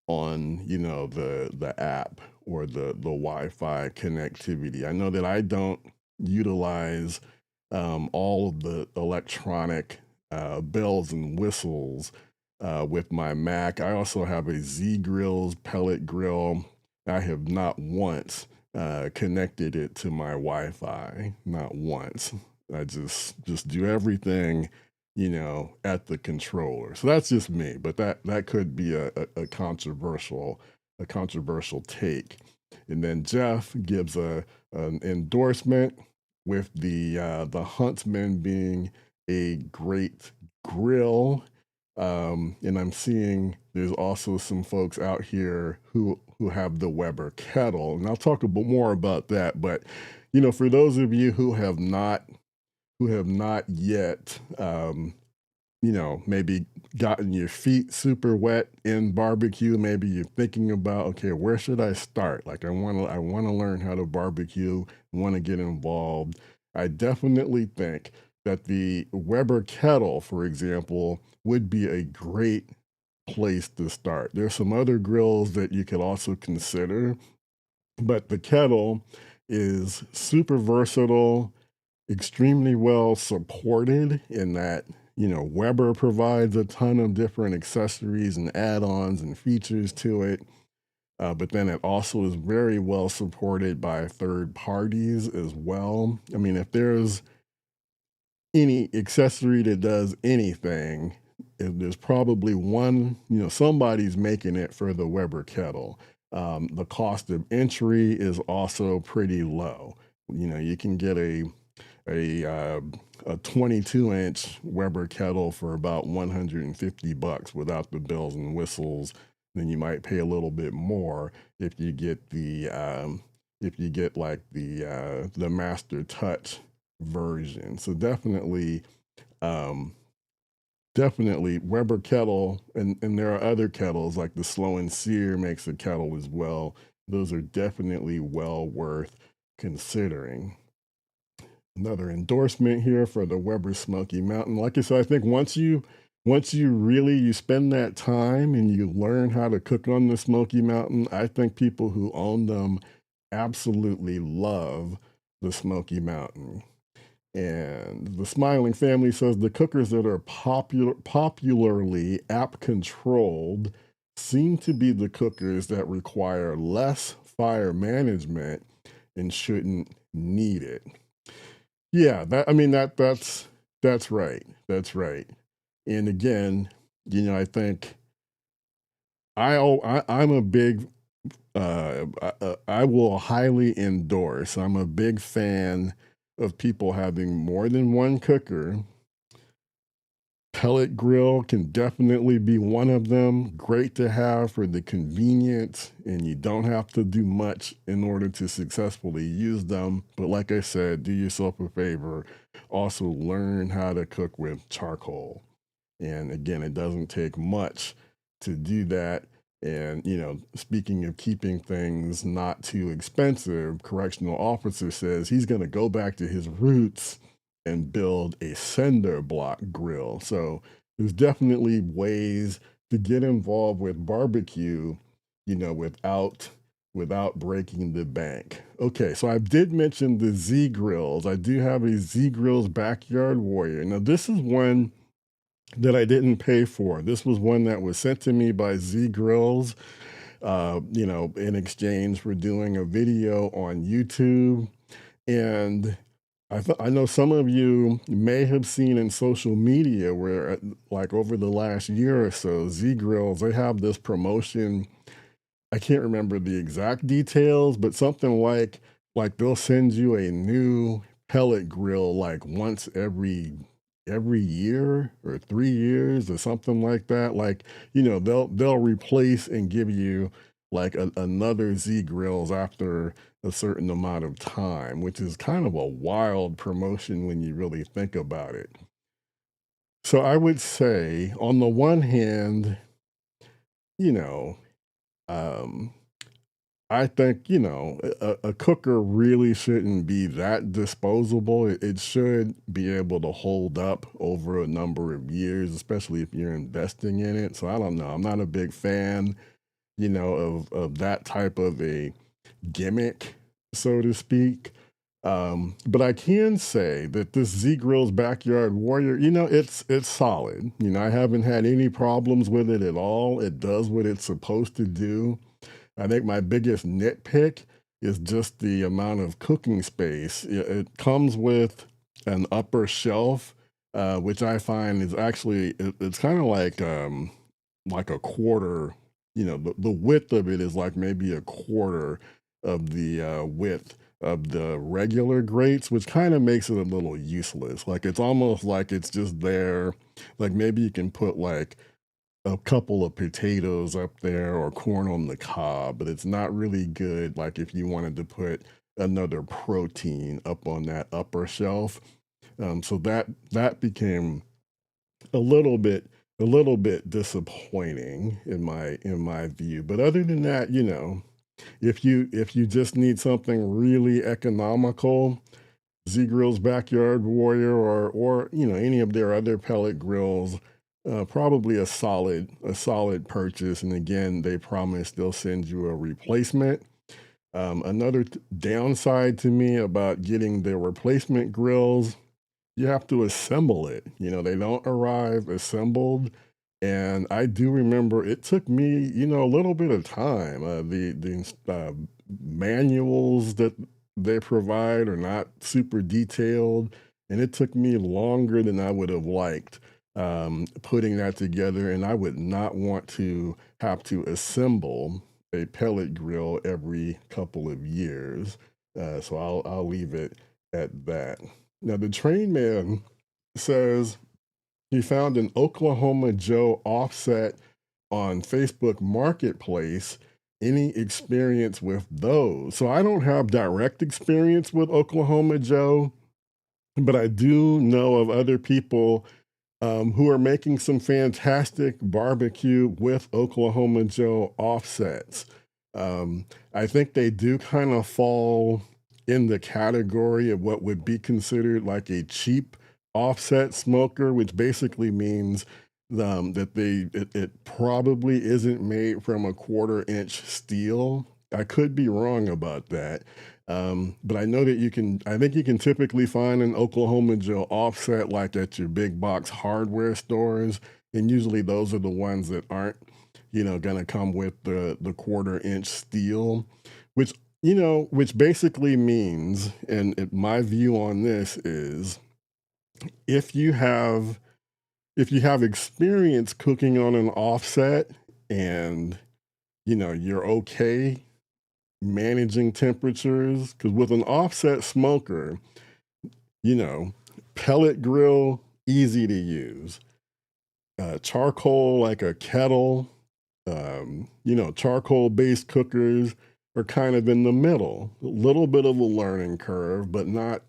on, the app or the Wi-Fi connectivity. I know that I don't utilize all of the electronic bells and whistles with my Mac. I also have a Z Grills pellet grill. I have not once connected it to my Wi-Fi, not once. I just do everything, at the controller. So that's just me, but that could be a controversial take. And then Jeff gives an endorsement with the Huntsman being a great grill. And I'm seeing there's also some folks out here who have the Weber kettle, and I'll talk a bit more about that. But for those of you who have not yet, maybe gotten your feet super wet in barbecue. Maybe you're thinking about, okay, where should I start? Like I want to learn how to barbecue, want to get involved. I definitely think that the Weber kettle, for example, would be a great place to start. There's some other grills that you could also consider, but the kettle is super versatile, extremely well supported in that, Weber provides a ton of different accessories and add-ons and features to it. But then it also is very well supported by third parties as well. I mean, if there's any accessory that does anything, there's probably one, somebody's making it for the Weber kettle. The cost of entry is also pretty low. You can get a uh, a 22-inch Weber kettle for about $150 without the bells and whistles. Then you might pay a little bit more if you get like the Master Touch version. So um, definitely Weber kettle, and there are other kettles like the Slow and Sear makes a kettle as well. Those are definitely well worth considering. Another endorsement here for the Weber Smoky Mountain. Like I said, I think once you really you spend that time and you learn how to cook on the Smoky Mountain, I think people who own them absolutely love the Smoky Mountain. And the Smiling Family says the cookers that are popularly app controlled seem to be the cookers that require less fire management and shouldn't need it. Yeah, I mean that's right. That's right. And again, I think I'm a big I will highly endorse. I'm a big fan of people having more than one cooker. Pellet grill can definitely be one of them. Great to have for the convenience, and you don't have to do much in order to successfully use them. But like I said, do yourself a favor. Also, learn how to cook with charcoal. And again, it doesn't take much to do that. And, speaking of keeping things not too expensive, correctional officer says he's going to go back to his roots and build a cinder block grill. So there's definitely ways to get involved with barbecue, without breaking the bank. Okay, so I did mention the Z grills. I do have a Z Grills Backyard Warrior. Now this is one that I didn't pay for. This was one that was sent to me by Z Grills, in exchange for doing a video on YouTube. And I know some of you may have seen in social media where, like over the last year or so, Z Grills, they have this promotion. I can't remember the exact details, but something like they'll send you a new pellet grill like once every year or 3 years or something like that. Like, they'll replace and give you like another Z Grills after a certain amount of time, which is kind of a wild promotion when you really think about it. So I would say, on the one hand, you know, um, I think, a cooker really shouldn't be that disposable. It should be able to hold up over a number of years, especially if you're investing in it. So I don't know. I'm not a big fan, of that type of a gimmick, so to speak. But I can say that this Z Grill's Backyard Warrior, it's solid. I haven't had any problems with it at all. It does what it's supposed to do. I think my biggest nitpick is just the amount of cooking space. It comes with an upper shelf, which I find is actually it's kind of like a quarter. The width of it is like maybe a quarter of the width of the regular grates, which kind of makes it a little useless. Like it's almost like it's just there. Like maybe you can put like a couple of potatoes up there or corn on the cob, but it's not really good. Like if you wanted to put another protein up on that upper shelf, so that became a little bit a little bit disappointing in my view. But other than that, if you just need something really economical, Z Grill's Backyard Warrior or any of their other pellet grills, probably a solid purchase. And again, they promise they'll send you a replacement. Another downside to me about getting the replacement grills, you have to assemble it. They don't arrive assembled. And I do remember it took me, a little bit of time. The manuals that they provide are not super detailed, and it took me longer than I would have liked putting that together. And I would not want to have to assemble a pellet grill every couple of years. So I'll leave it at that. Now, the train man says he found an Oklahoma Joe offset on Facebook Marketplace. Any experience with those? So I don't have direct experience with Oklahoma Joe, but I do know of other people who are making some fantastic barbecue with Oklahoma Joe offsets. I think they do kind of fall in the category of what would be considered like a cheap offset smoker, which basically means that it probably isn't made from a quarter-inch steel. I could be wrong about that. But I know that I think you can typically find an Oklahoma Joe offset like at your big box hardware stores. And usually those are the ones that aren't, going to come with the quarter-inch steel, which basically means, and my view on this is, if you have if you have experience cooking on an offset and you're okay managing temperatures, because with an offset smoker, you know, pellet grill, easy to use. Charcoal, like a kettle, charcoal based cookers are kind of in the middle. A little bit of a learning curve, but not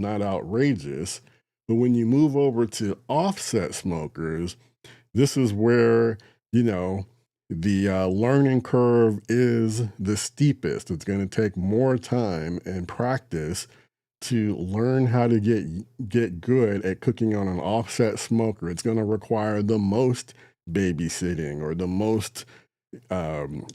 outrageous. But when you move over to offset smokers, this is where, you know, the learning curve is the steepest. It's going to take more time and practice to learn how to get good at cooking on an offset smoker. It's going to require the most babysitting or the most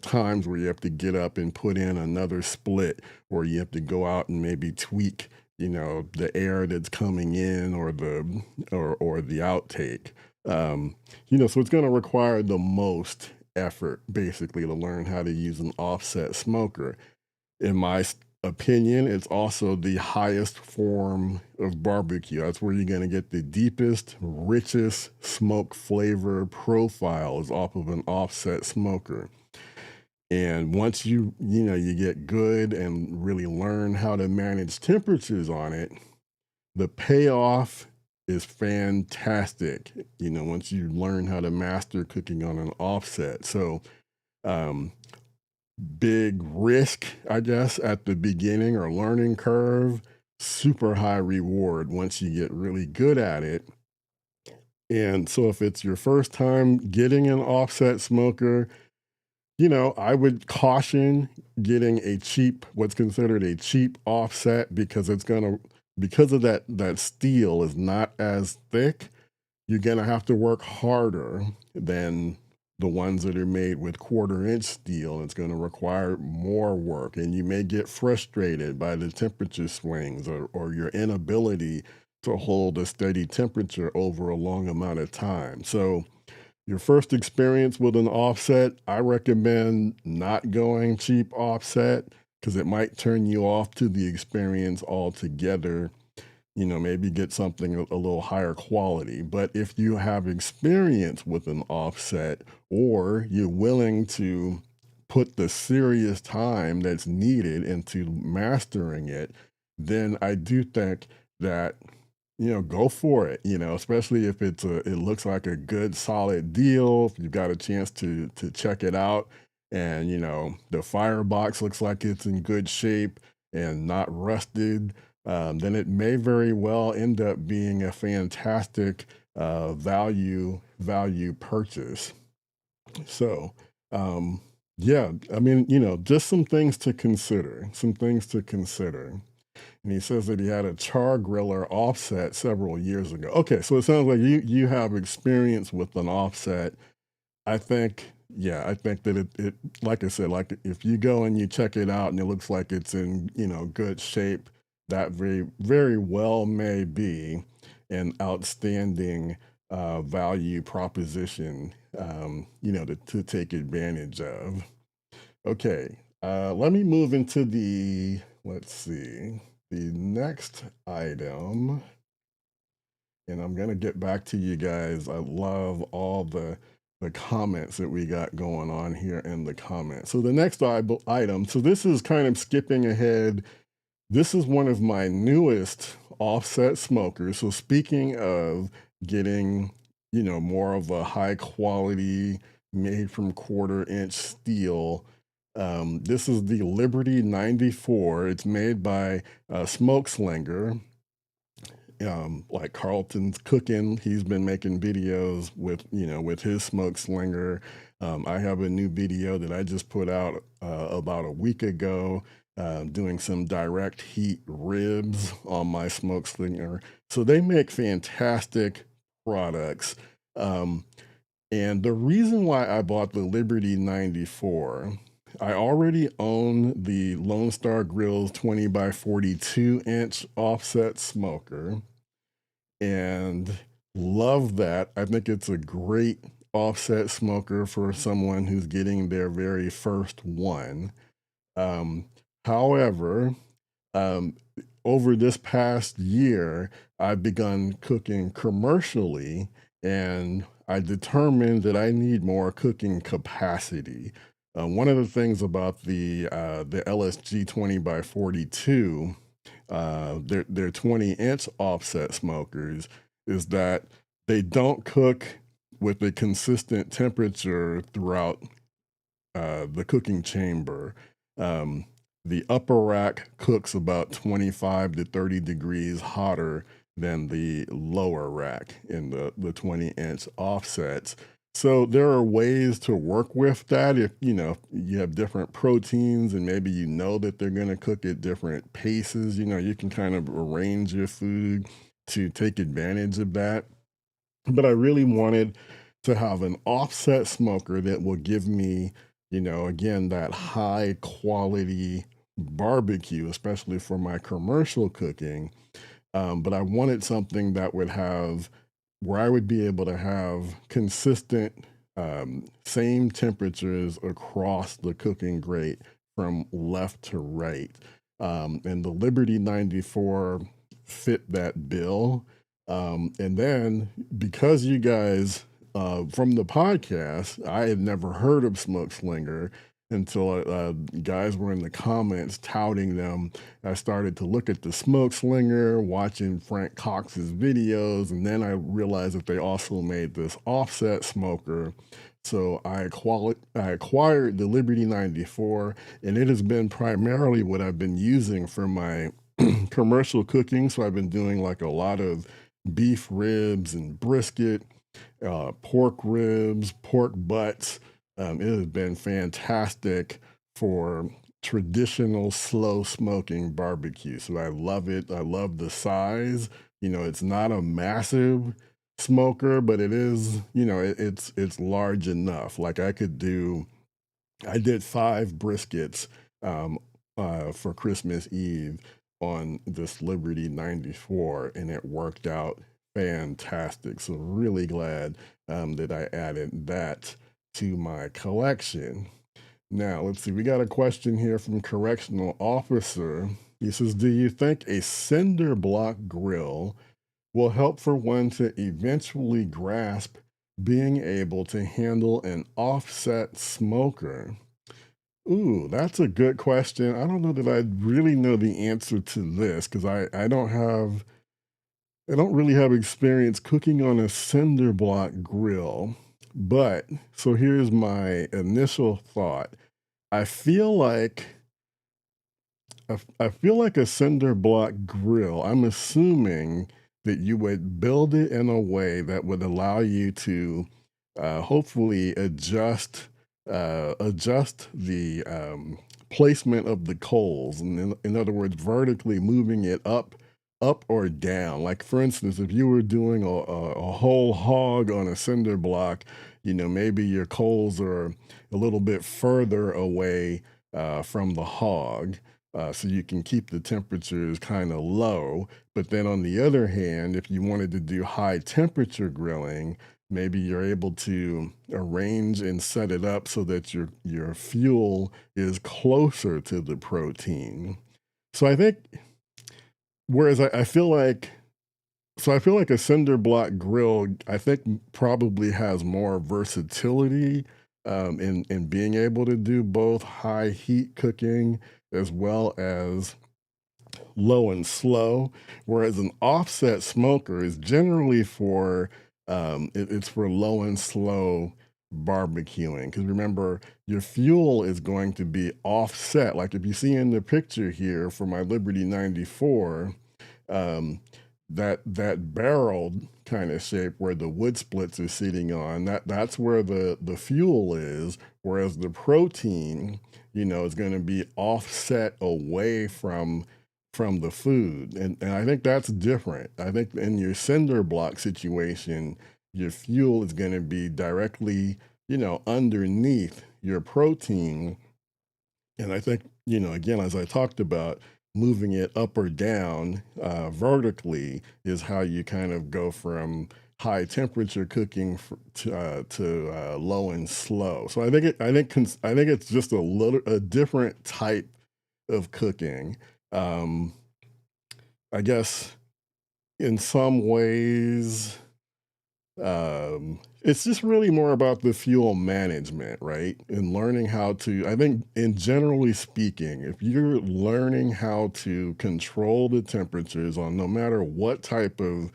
times where you have to get up and put in another split, or you have to go out and maybe tweak, the air that's coming in or the outtake. So it's going to require the most effort basically to learn how to use an offset smoker. In my opinion, it's also the highest form of barbecue. That's where you're going to get the deepest, richest smoke flavor profile is off of an offset smoker. And once you get good and really learn how to manage temperatures on it, the payoff is fantastic. Once you learn how to master cooking on an offset. So, um, big risk, I guess, at the beginning or learning curve, super high reward once you get really good at it. And so if it's your first time getting an offset smoker, I would caution getting what's considered a cheap offset, because because of that steel is not as thick, you're gonna have to work harder than the ones that are made with quarter-inch steel. It's going to require more work, and you may get frustrated by the temperature swings or your inability to hold a steady temperature over a long amount of time. So, your first experience with an offset, I recommend not going cheap offset because it might turn you off to the experience altogether. Maybe get something a little higher quality. But if you have experience with an offset or you're willing to put the serious time that's needed into mastering it, then I do think that go for it, especially if it looks like a good solid deal, if you've got a chance to check it out and the firebox looks like it's in good shape and not rusted, then it may very well end up being a fantastic value purchase. So, um, yeah, I mean, just some things to consider. Some things to consider. And he says that he had a char griller offset several years ago. Okay, so it sounds like you have experience with an offset. I think, yeah, I think that it like I said, like if you go and you check it out and it looks like it's in good shape, that very well may be an outstanding value proposition, to take advantage of. Okay, let me move into let's see, the next item, and I'm gonna get back to you guys. I love all the comments that we got going on here in the comments. So the next item, so this is kind of skipping ahead. This is one of my newest offset smokers. So speaking of getting, more of a high quality made from quarter-inch steel, this is the Liberty 94. It's made by Smoke Slinger. Like Carlton's cooking, he's been making videos with his smoke slinger. I have a new video that I just put out about a week ago, doing some direct heat ribs on my smoke slinger. So they make fantastic products. Um, and the reason why I bought the Liberty 94, I already own the Lone Star Grill's 20 by 42 inch offset smoker and love that. I think it's a great offset smoker for someone who's getting their very first one. Um, However, um, over this past year, I've begun cooking commercially, and I determined that I need more cooking capacity. One of the things about the LSG 20 by 42, their 20-inch offset smokers, is that they don't cook with a consistent temperature throughout the cooking chamber. Um, the upper rack cooks about 25 to 30 degrees hotter than the lower rack in the 20-inch offsets. So there are ways to work with that if you have different proteins and maybe that they're going to cook at different paces. You can kind of arrange your food to take advantage of that. But I really wanted to have an offset smoker that will give me, again, that high quality barbecue, especially for my commercial cooking. But I wanted something that would have where I would be able to have consistent, same temperatures across the cooking grate from left to right. And the Liberty 94 fit that bill. And then because you guys, from the podcast, I had never heard of Smoke Slinger until guys were in the comments touting them. I started to look at the Smoke Slinger, watching Frank Cox's videos, and then I realized that they also made this offset smoker. So I acquired the Liberty 94, and it has been primarily what I've been using for my commercial cooking. So I've been doing like a lot of beef ribs and brisket, pork ribs, pork butts. It has been fantastic for traditional slow smoking barbecue. So I love it. I love the size. It's not a massive smoker, but it is, it's large enough. Like I did 5 briskets um, for Christmas Eve on this Liberty 94, and it worked out fantastic. So really glad that I added that to my collection. Now, let's see. We got a question here from Correctional Officer. He says, do you think a cinder block grill will help for one to eventually grasp being able to handle an offset smoker? Ooh, that's a good question. I don't know that I really know the answer to this because I don't really have experience cooking on a cinder block grill. But so here's my initial thought. I feel like I feel like a cinder block grill. I'm assuming that you would build it in a way that would allow you to hopefully adjust the placement of the coals, and in other words, vertically moving it up or down. Like for instance, if you were doing a whole hog on a cinder block, maybe your coals are a little bit further away from the hog, so you can keep the temperatures kind of low. But then on the other hand, if you wanted to do high temperature grilling, maybe you're able to arrange and set it up so that your fuel is closer to the protein. So I think, whereas I feel like I feel like a cinder block grill, I think, probably has more versatility in being able to do both high heat cooking as well as low and slow. Whereas an offset smoker is generally for it's for low and slow barbecuing. Because remember, your fuel is going to be offset. Like if you see in the picture here for my Liberty 94, um, that barrel kind of shape where the wood splits are sitting on, that's where the fuel is, whereas the protein, is going to be offset away from the food, and I think that's different. I think in your cinder block situation, your fuel is going to be directly, underneath your protein, and I think, again, as I talked about, moving it up or down vertically is how you kind of go from high temperature cooking to low and slow. So I think it's just a different type of cooking. Um, I guess in some ways, it's just really more about the fuel management, right? And learning how to, I think, in generally speaking, if you're learning how to control the temperatures on no matter what type of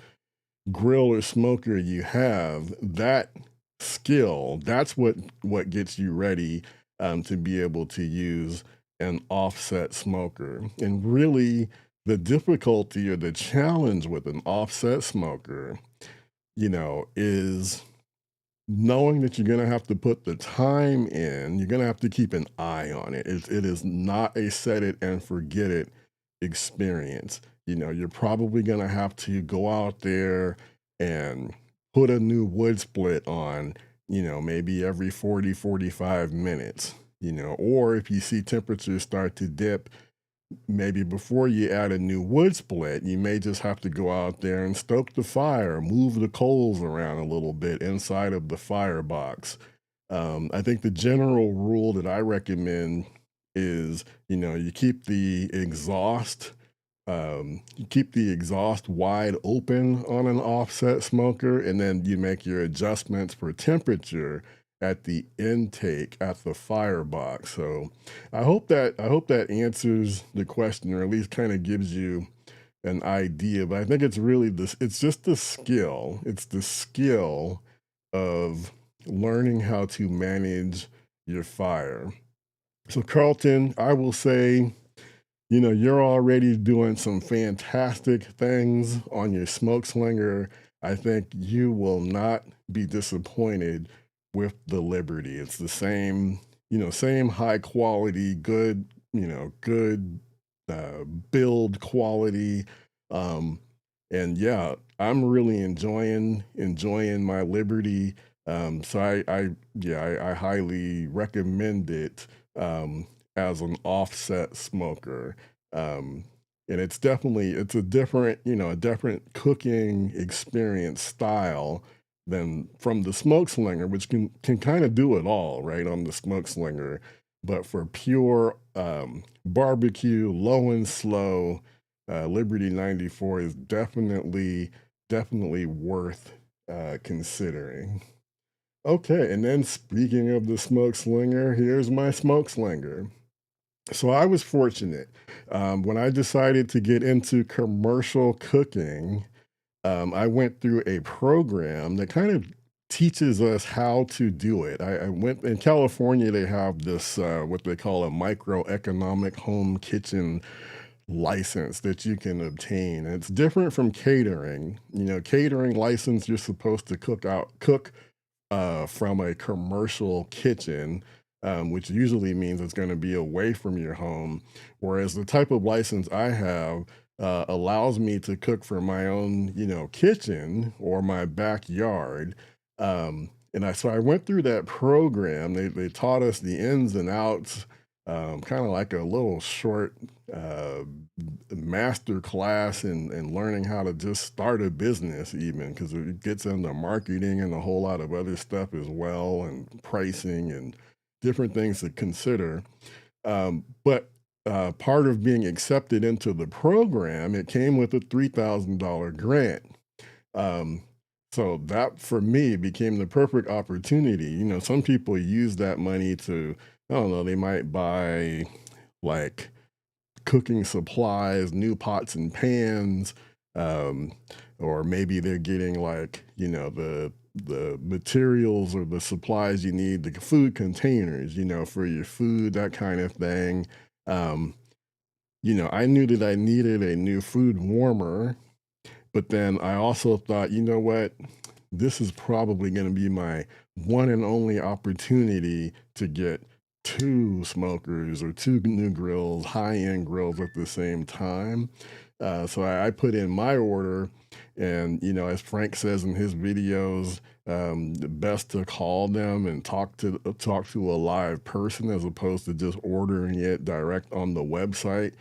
grill or smoker you have, that skill, that's what gets you ready to be able to use an offset smoker. And really, the difficulty or the challenge with an offset smoker, is knowing that you're going to have to put the time in. You're going to have to keep an eye on it. It is not a set it and forget it experience. You're probably going to have to go out there and put a new wood split on, maybe every 40, 45 minutes, or if you see temperatures start to dip, maybe before you add a new wood split, you may just have to go out there and stoke the fire, move the coals around a little bit inside of the firebox. I think the general rule that I recommend is, you keep the exhaust wide open on an offset smoker, and then you make your adjustments for temperature at the intake at the firebox. So I hope that answers the question, or at least kind of gives you an idea. But I think it's really this, it's just the skill. It's the skill of learning how to manage your fire. So Carlton, I will say, you're already doing some fantastic things on your smoke slinger. I think you will not be disappointed with the Liberty. It's the same, same high quality, good, good build quality. Um, And yeah, I'm really enjoying my Liberty. So I highly recommend it as an offset smoker. Um, and it's a different, a different cooking experience style than from the smoke slinger, which can kind of do it all, right, on the smoke slinger. But for pure barbecue, low and slow, Liberty 94 is definitely worth considering. Okay, and then speaking of the smoke slinger, here's my smoke slinger. So I was fortunate when I decided to get into commercial cooking. I went through a program that kind of teaches us how to do it. I went in California. They have this what they call a microeconomic home kitchen license that you can obtain. And it's different from catering. Catering license, you're supposed to cook from a commercial kitchen, which usually means it's going to be away from your home. Whereas the type of license I have allows me to cook from my own, kitchen or my backyard. So I went through that program. They taught us the ins and outs, kind of like a little short uh, master class in learning how to just start a business, even because it gets into marketing and a whole lot of other stuff as well, and pricing and different things to consider. But part of being accepted into the program, it came with a $3,000 grant. Um, so that for me became the perfect opportunity. Some people use that money to, I don't know, they might buy like cooking supplies, new pots and pans, um, or maybe they're getting like, the materials or the supplies you need, the food containers, for your food, that kind of thing. Um, I knew that I needed a new food warmer, but then I also thought, you know what? This is probably going to be my one and only opportunity to get two smokers or two new grills, high end grills at the same time. So I put in my order, and as Frank says in his videos, best to call them and talk to a live person as opposed to just ordering it direct on the website.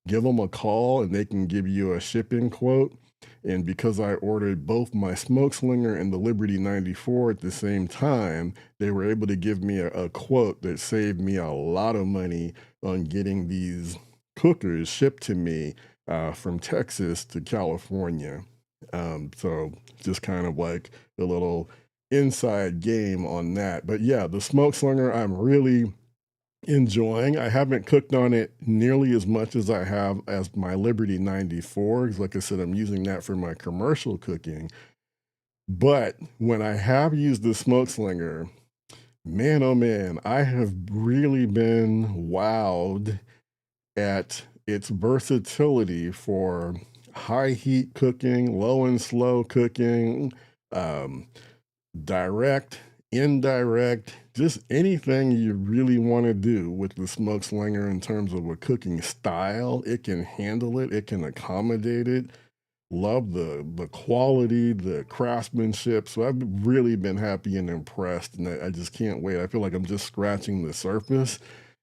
Give them a call, and they can give you a shipping quote. And because I ordered both my Smoke Slinger and the Liberty 94 at the same time, they were able to give me a quote that saved me a lot of money on getting these cookers shipped to me from Texas to California. So just kind of like a little inside game on that. But yeah, the Smoke Slinger, I'm really enjoying. I haven't cooked on it nearly as much as I have as my Liberty 94, 'cause like I said, I'm using that for my commercial cooking. But when I have used the smoke slinger, man, oh man, I have really been wowed at its versatility for high heat cooking, low and slow cooking, um, direct, indirect, just anything you really want to do with the smoke slinger in terms of a cooking style. It can handle it, it can accommodate it. Love the quality, the craftsmanship. So I've really been happy and impressed, and I just can't wait. I feel like I'm just scratching the surface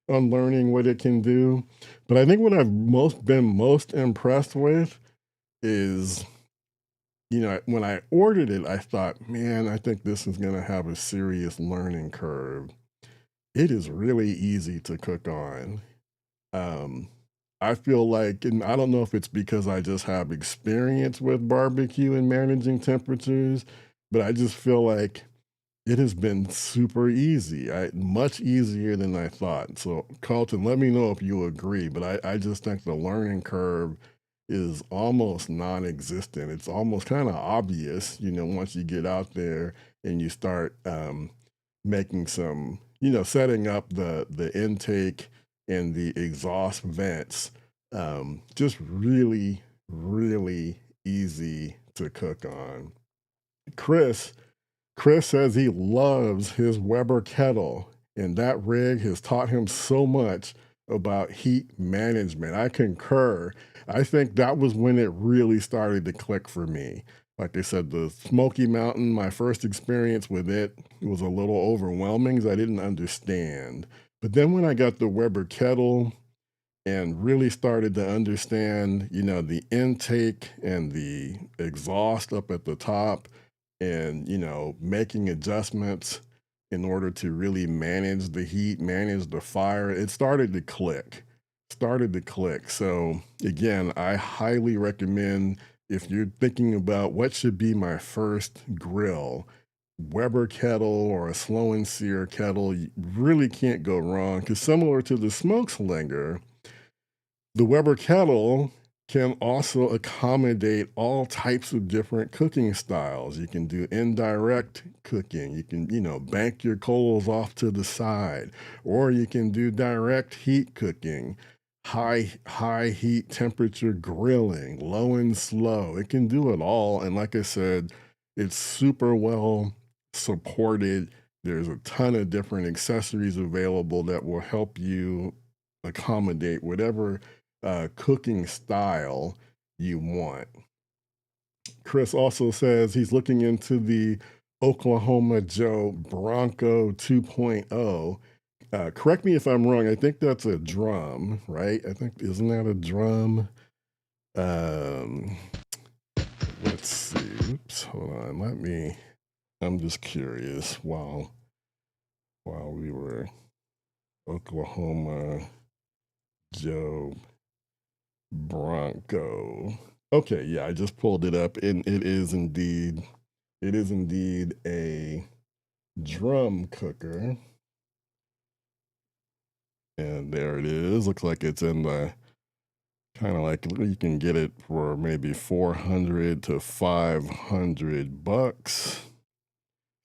on learning what it can do. But I think what I've been most impressed with is, when I ordered it, I thought, man, I think this is going to have a serious learning curve. It is really easy to cook on. Um, I feel like, and I don't know if it's because I just have experience with barbecue and managing temperatures, but I just feel like it has been super easy. Much easier than I thought. So, Carlton, let me know if you agree, but I just think the learning curve is almost non-existent. It's almost kind of obvious, once you get out there and you start making some, setting up the intake and the exhaust vents. Just really, really easy to cook on. Chris Chris says he loves his Weber kettle, and that rig has taught him so much about heat management. I concur. I think that was when it really started to click for me. Like I said, the Smoky Mountain, my first experience with it was a little overwhelming because I didn't understand. But then when I got the Weber kettle and really started to understand, the intake and the exhaust up at the top and, making adjustments in order to really manage the heat, manage the fire, it started to click. Started to click. So, again, I highly recommend if you're thinking about what should be my first grill, Weber kettle or a slow and sear kettle, you really can't go wrong because similar to the smoke slinger, the Weber kettle can also accommodate all types of different cooking styles. You can do indirect cooking. You can, bank your coals off to the side, or you can do direct heat cooking, high heat temperature grilling, low and slow. It can do it all. And like I said, it's super well supported. There's a ton of different accessories available that will help you accommodate whatever cooking style you want. Chris also says he's looking into the Oklahoma Joe Bronco 2.0. Correct me if I'm wrong. I think that's a drum, right? I think isn't that a drum? Um, let's see. Oops, hold on. I'm just curious. While we were Oklahoma Joe Bronco. Okay, yeah, I just pulled it up and it is indeed a drum cooker. And there it is. Looks like it's in the kind of like you can get it for maybe 400 to 500 bucks.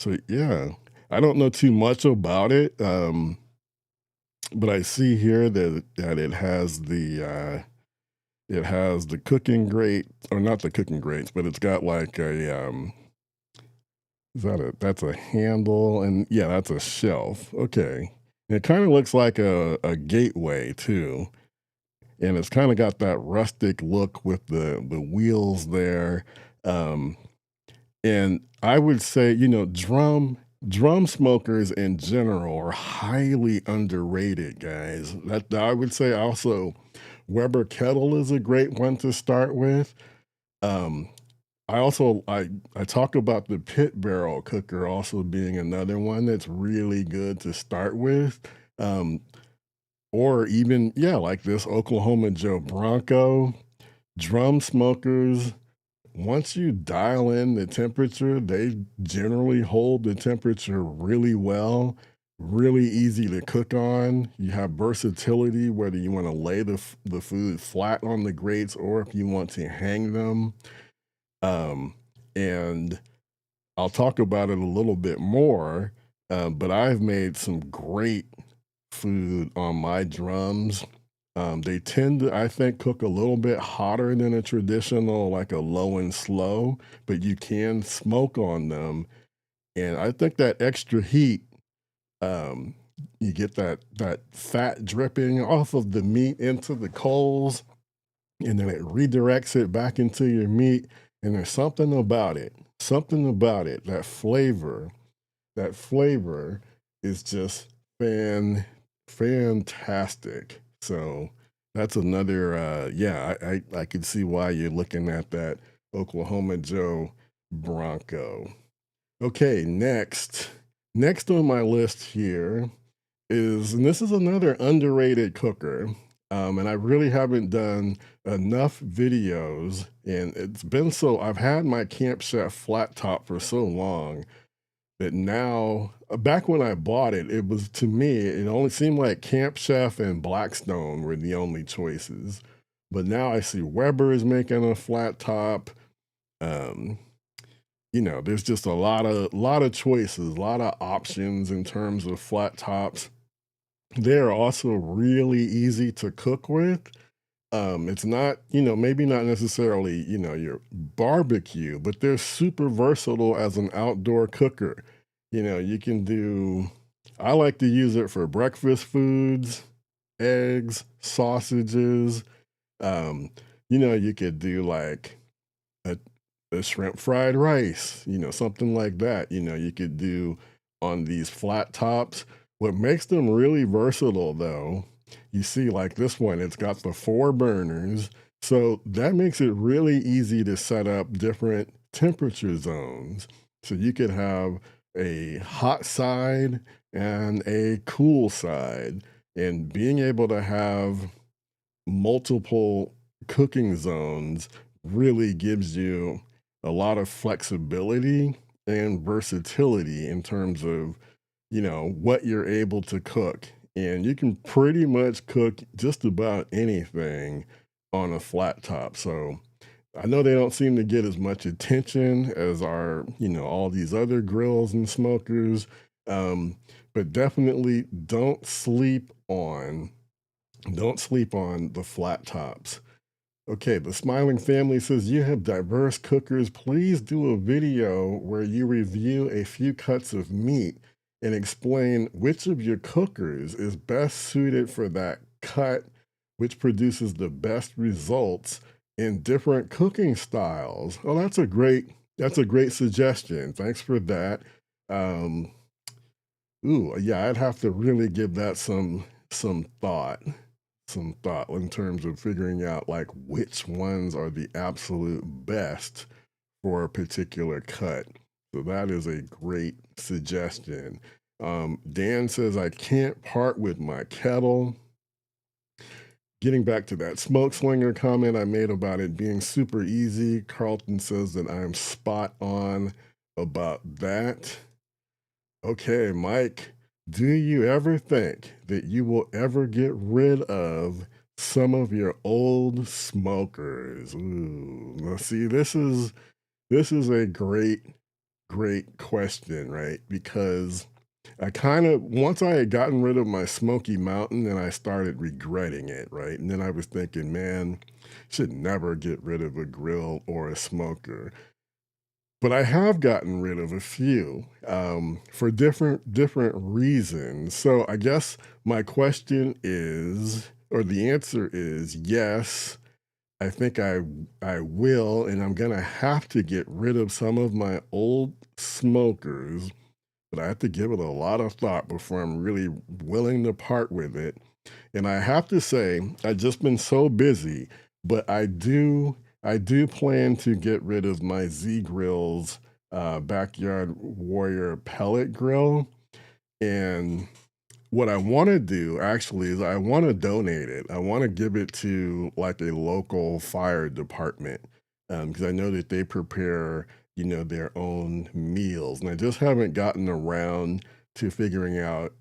So yeah, I don't know too much about it. But I see here that it has the cooking grate, or not the cooking grates, but it's got like that's a handle, and yeah, that's a shelf. Okay. And it kind of looks like a gateway too. And it's kind of got that rustic look with the wheels there. Um, and I would say, drum smokers in general are highly underrated, guys. That I would say also Weber kettle is a great one to start with. Um, I talk about the pit barrel cooker also being another one that's really good to start with. Um, or even, yeah, like this Oklahoma Joe Bronco, drum smokers, once you dial in the temperature, they generally hold the temperature really well, really easy to cook on. You have versatility, whether you want to lay the food flat on the grates or if you want to hang them. And I'll talk about it a little bit more, but I've made some great food on my drums. They tend to, I think, cook a little bit hotter than a traditional, like a low and slow, but you can smoke on them. And I think that extra heat, um, you get that fat dripping off of the meat into the coals, and then it redirects it back into your meat. And there's something about it, that flavor is just fantastic. So that's another yeah, I can see why you're looking at that Oklahoma Joe Bronco. Okay, next on my list here and this is another underrated cooker. And I really haven't done enough videos, and I've had my Camp Chef flat top for so long that now, back when I bought it, it was, to me, it only seemed like Camp Chef and Blackstone were the only choices. But now I see Weber is making a flat top. Um, there's just a lot of choices, a lot of options in terms of flat tops. They're also really easy to cook with. It's not, maybe not necessarily, your barbecue, but they're super versatile as an outdoor cooker. You can do, I like to use it for breakfast foods. eggs, sausages. Um, you could do like a, a shrimp fried rice, something like that. You could do on these flat tops. What makes them really versatile, though, you see, like this one, it's got the four burners. So that makes it really easy to set up different temperature zones. So you could have a hot side and a cool side. And being able to have multiple cooking zones really gives you a lot of flexibility and versatility in terms of, what you're able to cook. And you can pretty much cook just about anything on a flat top. So I know they don't seem to get as much attention as our, all these other grills and smokers. Um, but definitely don't sleep on the flat tops. Okay, the Smiling Family says you have diverse cookers. Please do a video where you review a few cuts of meat and explain which of your cookers is best suited for that cut, which produces the best results in different cooking styles. Oh, that's a great suggestion. Thanks for that. Um, yeah, I'd have to really give that some thought in terms of figuring out like which ones are the absolute best for a particular cut. So that is a great suggestion. Dan says I can't part with my kettle. Getting back to that smoke slinger comment I made about it being super easy, Carlton says that I'm spot on about that. Okay, Mike, do you ever think that you will ever get rid of some of your old smokers? Ooh, now see, this is a great question, right? Because I kind of once I had gotten rid of my Smoky Mountain and I started regretting it, right? And then I was thinking, man, should never get rid of a grill or a smoker. But I have gotten rid of a few for different reasons. So I guess my question is, or the answer is yes. I think I will, and I'm gonna have to get rid of some of my old smokers, but I have to give it a lot of thought before I'm really willing to part with it. And I have to say, I've just been so busy, but I do plan to get rid of my Z Grills Backyard Warrior pellet grill. And what I want to do actually is I want to donate it. I want to give it to like a local fire department because I know that they prepare, their own meals, and I just haven't gotten around to figuring out,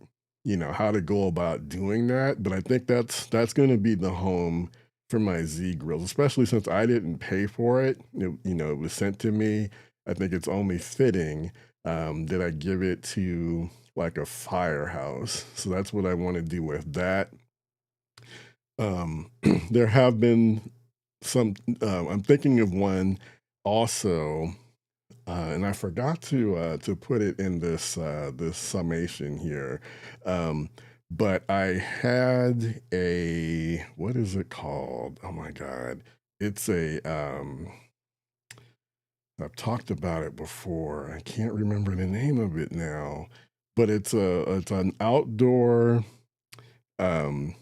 how to go about doing that. But I think that's going to be the home for my Z grills, especially since I didn't pay for it. It was sent to me. I think it's only fitting that I give it to like a firehouse. So that's what I want to do with that. Um, there have been some. I'm thinking of one also, and I forgot to put it in this summation here. Um, but I had a what is it called? Oh my god! It's a I've talked about it before. I can't remember the name of it now, but it's an outdoor um,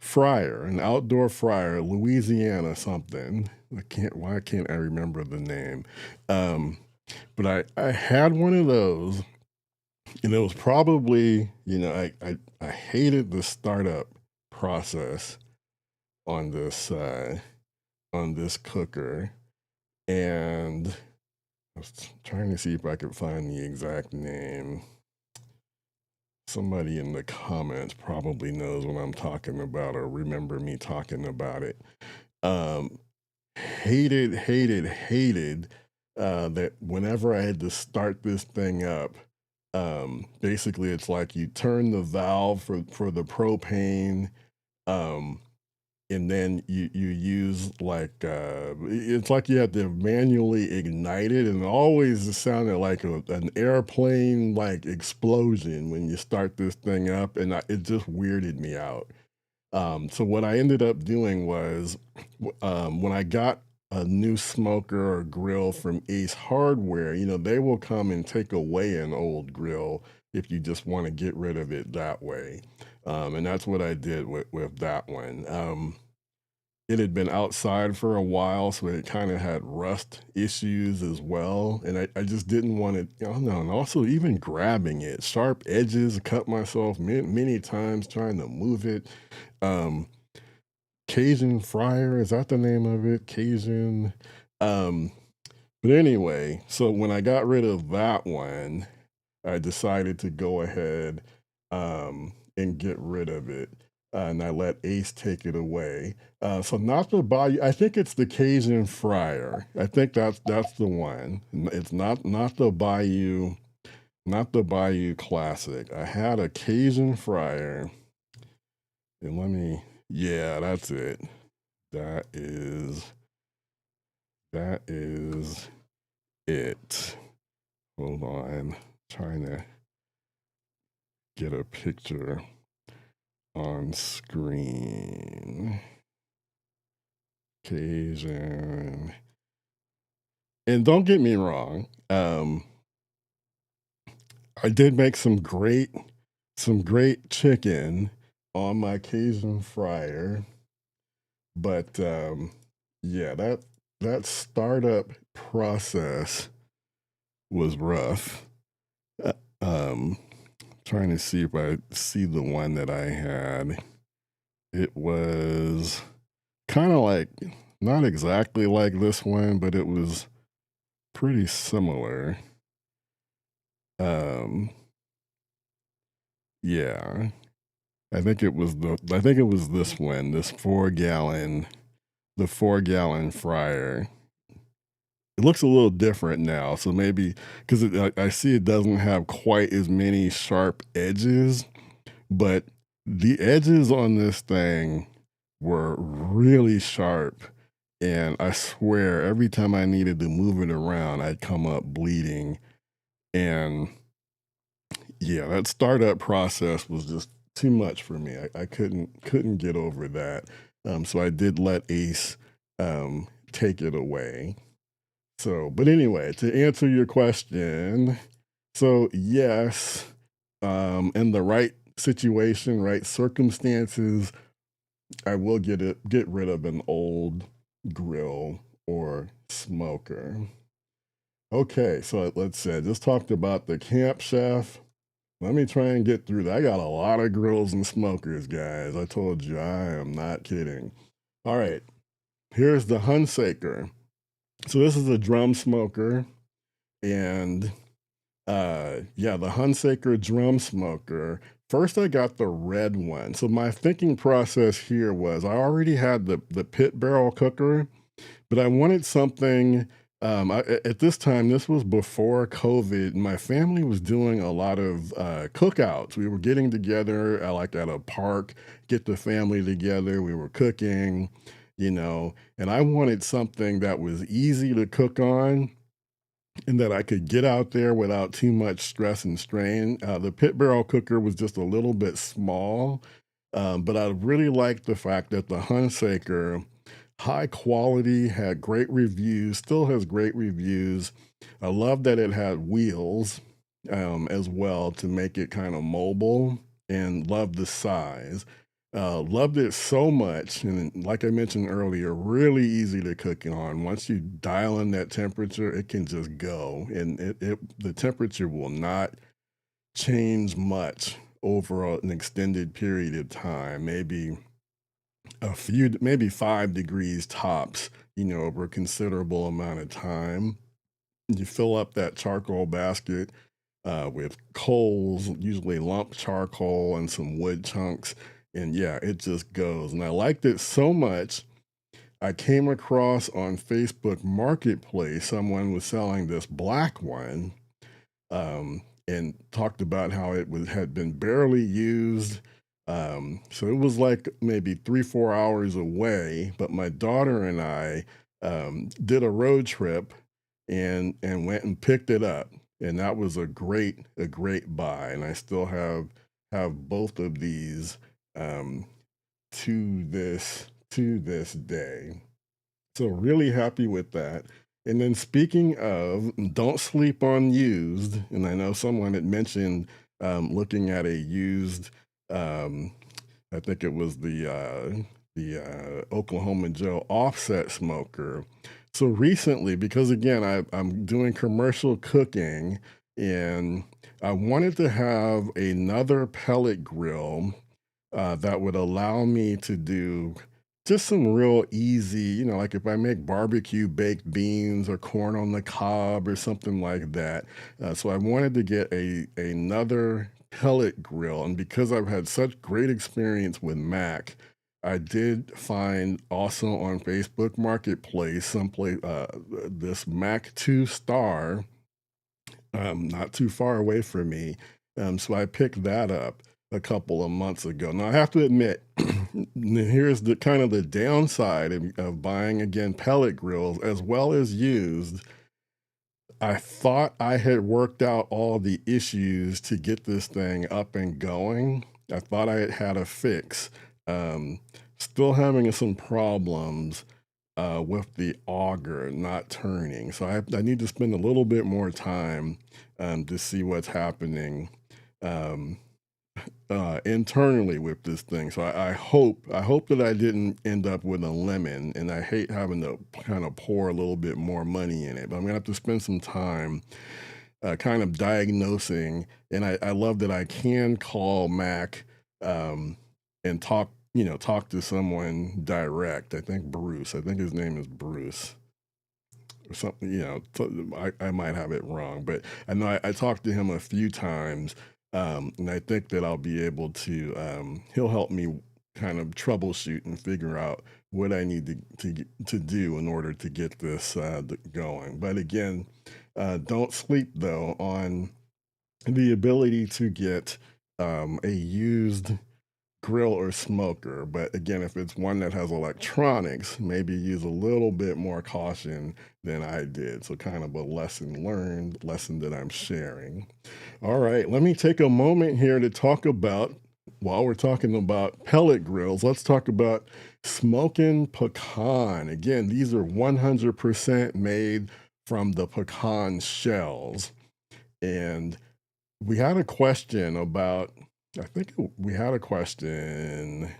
fryer, an outdoor fryer, Louisiana something. Why can't I remember the name? Um, but I had one of those, and it was probably I hated the startup process on this cooker, and I was trying to see if I could find the exact name. Somebody in the comments probably knows what I'm talking about or remember me talking about it. Um, hated that whenever I had to start this thing up, basically it's like you turn the valve for the propane, um, and then you use like it's like you have to manually ignite it, and it always sounded like an airplane like explosion when you start this thing up, and it just weirded me out. So what I ended up doing was, when I got a new smoker or grill from Ace Hardware, they will come and take away an old grill if you just want to get rid of it that way. And that's what I did with that one. It had been outside for a while, so it kind of had rust issues as well. And I just didn't want it, no, and also even grabbing it, sharp edges, cut myself many times trying to move it. Um, Cajun Fryer, is that the name of it? Cajun. Um, but anyway, so when I got rid of that one, I decided to go ahead and get rid of it. And I let Ace take it away. So not the Bayou. I think it's the Cajun Fryer. I think that's the one. It's not the Bayou, not the Bayou Classic. I had a Cajun Fryer, and yeah, that's it. That is that is it. Hold on, trying to get a picture on screen. Cajun. And don't get me wrong, I did make some great chicken on my Cajun fryer, but yeah, that startup process was rough. Uh, um, Trying to see if I see the one that I had. It was kind of like, not exactly like this one, but it was pretty similar. Um, yeah, I think it was this one, this 4 gallon, the 4 gallon fryer. It looks a little different now, so maybe because I see it doesn't have quite as many sharp edges, but the edges on this thing were really sharp. And I swear, every time I needed to move it around, I'd come up bleeding. And yeah, that startup process was just too much for me. I couldn't get over that. So I did let Ace take it away. So, but anyway, to answer your question, so yes, in the right situation, right circumstances, I will get rid of an old grill or smoker. Okay, so let's say I just talked about the Camp Chef. Let me try and get through that. I got a lot of grills and smokers, guys. I told you, I am not kidding. All right, here's the Hunsaker. So this is a drum smoker, and yeah, the Hunsaker drum smoker. First, I got the red one. So my thinking process here was I already had the pit barrel cooker, but I wanted something. At this time, this was before COVID. My family was doing a lot of cookouts. We were getting together like at a park, get the family together. We were cooking, and I wanted something that was easy to cook on and that I could get out there without too much stress and strain. The pit barrel cooker was just a little bit small, but I really liked the fact that the Hunsaker, high quality, had great reviews, still has great reviews. I love that it had wheels as well to make it kind of mobile, and love the size. Loved it so much, and like I mentioned earlier, really easy to cook on. Once you dial in that temperature, it can just go, and the temperature will not change much over an extended period of time. Maybe 5 degrees tops. Over a considerable amount of time. You fill up that charcoal basket with coals, usually lump charcoal and some wood chunks. And yeah, it just goes. And I liked it so much. I came across on Facebook Marketplace, someone was selling this black one, and talked about how it had been barely used. So it was like maybe 3, 4 hours away. But my daughter and I did a road trip and went and picked it up, and that was a great buy. And I still have both of these um, to this day. So really happy with that. And then speaking of, don't sleep on used. And I know someone had mentioned looking at a used. Um, I think it was the Oklahoma Joe offset smoker. So recently, because again, I'm doing commercial cooking, and I wanted to have another pellet grill that would allow me to do just some real easy, like if I make barbecue baked beans or corn on the cob or something like that. So I wanted to get another pellet grill, and because I've had such great experience with Mac, I did find also on Facebook Marketplace this Mac 2 Star, not too far away from me. So I picked that up a couple of months ago. Now I have to admit, here's the kind of the downside of buying again pellet grills as well as used. I thought I had worked out all the issues to get this thing up and going. I thought I had a fix. Um, Still having some problems with the auger not turning. So I need to spend a little bit more time to see what's happening um, internally with this thing. So I hope that I didn't end up with a lemon, and I hate having to kind of pour a little bit more money in it. But I'm gonna have to spend some time kind of diagnosing. And I love that I can call Mac um, and talk to someone direct. I think Bruce. I think his name is Bruce or something. I might have it wrong, but I know I talked to him a few times, and I think that I'll be able to. He'll help me kind of troubleshoot and figure out what I need to do in order to get this going. But again, don't sleep though on the ability to get a used grill or smoker. But again, if it's one that has electronics, maybe use a little bit more caution than I did. So, kind of a lesson learned, lesson that I'm sharing. All right, let me take a moment here to talk about, while we're talking about pellet grills, let's talk about smoking pecan. Again, these are 100% made from the pecan shells. And we had a question about, I think we had a question,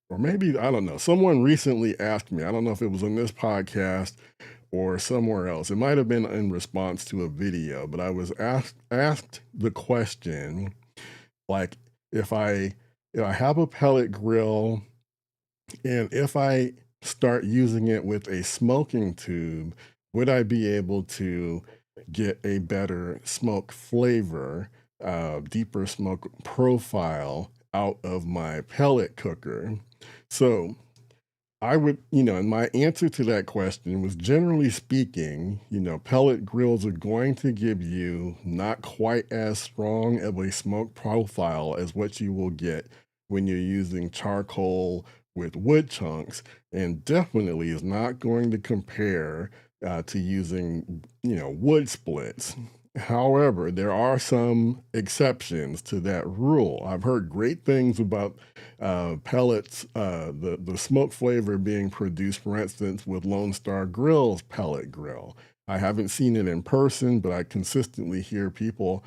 or maybe, I don't know. Someone recently asked me, I don't know if it was in this podcast or somewhere else. It might have been in response to a video, but I was asked the question, like, if I have a pellet grill and if I start using it with a smoking tube, would I be able to get a better smoke flavor, deeper smoke profile out of my pellet cooker? So I would, and my answer to that question was, generally speaking, pellet grills are going to give you not quite as strong of a smoke profile as what you will get when you're using charcoal with wood chunks, and definitely is not going to compare to using, wood splits. However, there are some exceptions to that rule. I've heard great things about pellets, the smoke flavor being produced, for instance, with Lone Star Grill's pellet grill. I haven't seen it in person, but I consistently hear people,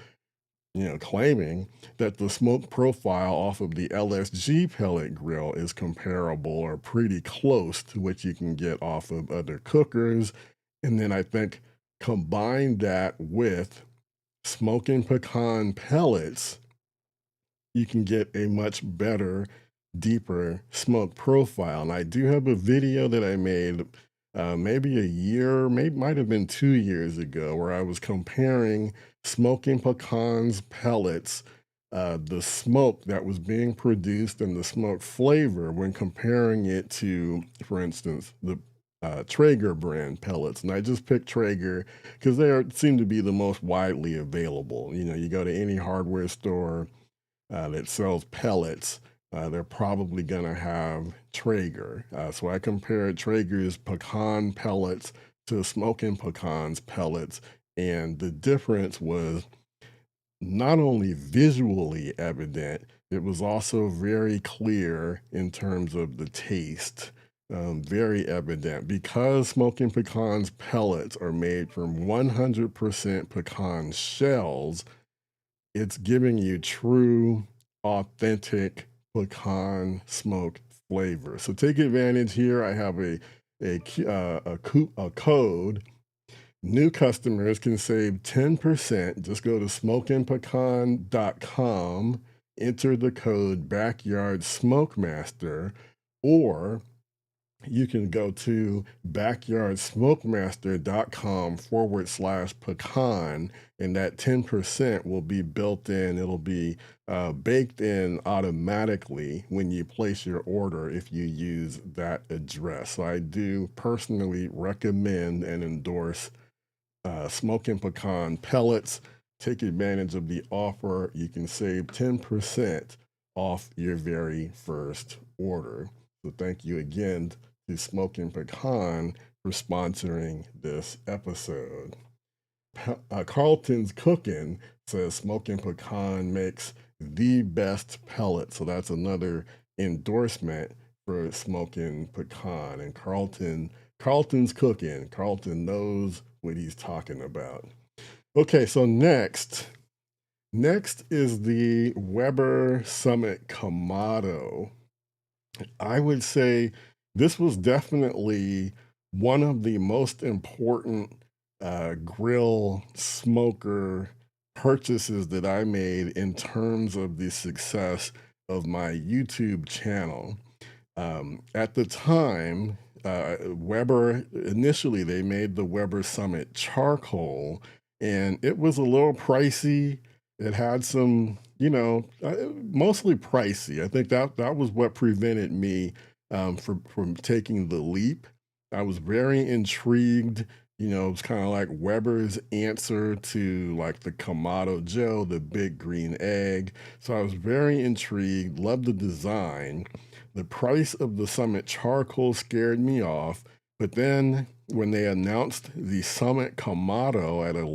claiming that the smoke profile off of the LSG pellet grill is comparable or pretty close to what you can get off of other cookers. And then I think combine that with smoking pecan pellets, you can get a much better, deeper smoke profile. And I do have a video that I made maybe a year, maybe might have been 2 years ago, where I was comparing smoking pecans pellets, the smoke that was being produced and the smoke flavor when comparing it to, for instance, the Traeger brand pellets. And I just picked Traeger because seem to be the most widely available. You go to any hardware store that sells pellets, they're probably going to have Traeger. So I compared Traeger's pecan pellets to Smoking Pecans pellets, and the difference was not only visually evident, it was also very clear in terms of the taste. Very evident because Smoking Pecans pellets are made from 100% pecan shells. It's giving you true, authentic pecan smoke flavor. So take advantage here. I have a code. New customers can save 10%. Just go to smokingpecan.com, enter the code Backyard SmokeMaster, or you can go to backyardsmokemaster.com/pecan, and that 10% will be built in. It'll be baked in automatically when you place your order if you use that address. So I do personally recommend and endorse Smoking Pecan pellets. Take advantage of the offer. You can save 10% off your very first order. So thank you again to Smoking Pecan for sponsoring this episode. Carlton's Cooking says Smoking Pecan makes the best pellet. So that's another endorsement for Smoking Pecan. And Carlton's Cooking. Carlton knows what he's talking about. Okay, so next is the Weber Summit Kamado. I would say this was definitely one of the most important grill smoker purchases that I made in terms of the success of my YouTube channel. At the time, Weber, initially they made the Weber Summit charcoal, and it was a little pricey. It had some, mostly pricey. I think that was what prevented me from taking the leap. I was very intrigued. It's kind of like Weber's answer to like the Kamado Joe, the big green egg. So I was very intrigued, loved the design. The price of the Summit charcoal scared me off, but then when they announced the Summit Kamado at a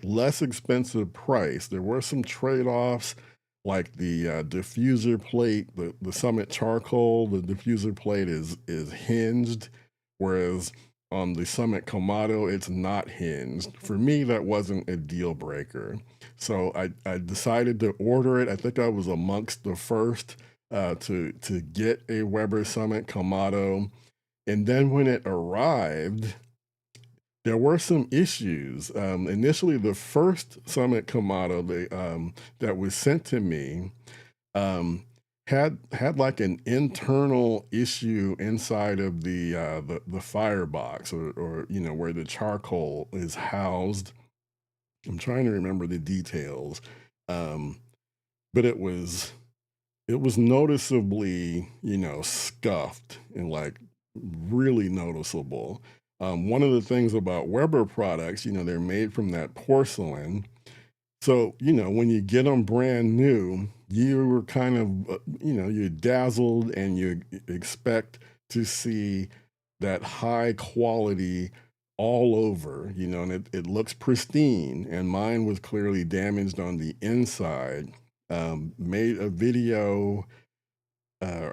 less expensive price, there were some trade-offs, like the diffuser plate. The Summit charcoal, the diffuser plate is hinged, whereas on the Summit Kamado, it's not hinged. For me, that wasn't a deal breaker. So I decided to order it. I think I was amongst the first to get a Weber Summit Kamado. And then when it arrived, there were some issues. Initially, the first Summit Kamado that was sent to me had like an internal issue inside of the firebox, or where the charcoal is housed. I'm trying to remember the details, but it was noticeably, scuffed and like really noticeable. One of the things about Weber products, they're made from that porcelain. So, when you get them brand new, you were kind of, you're dazzled and you expect to see that high quality all over, and it looks pristine. And mine was clearly damaged on the inside. Made a video. I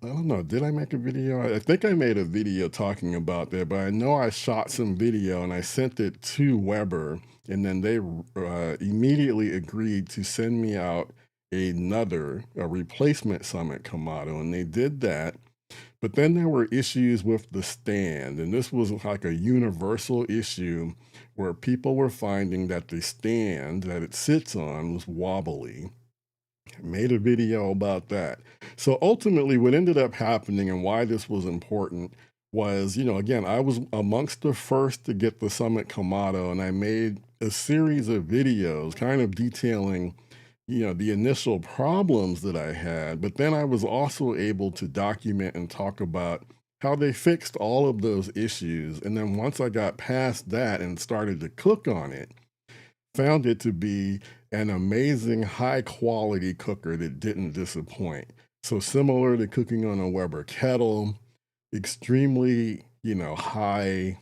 don't know. Did I make a video? I think I made a video talking about that, but I know I shot some video and I sent it to Weber, and then they immediately agreed to send me out a replacement Summit Kamado, and they did that. But then there were issues with the stand, and this was like a universal issue where people were finding that the stand that it sits on was wobbly. Made a video about that. So ultimately, what ended up happening and why this was important was, again, I was amongst the first to get the Summit Kamado, and I made a series of videos kind of detailing, the initial problems that I had, but then I was also able to document and talk about how they fixed all of those issues. And then once I got past that and started to cook on it, found it to be an amazing high quality cooker that didn't disappoint. So similar to cooking on a Weber kettle, extremely, highly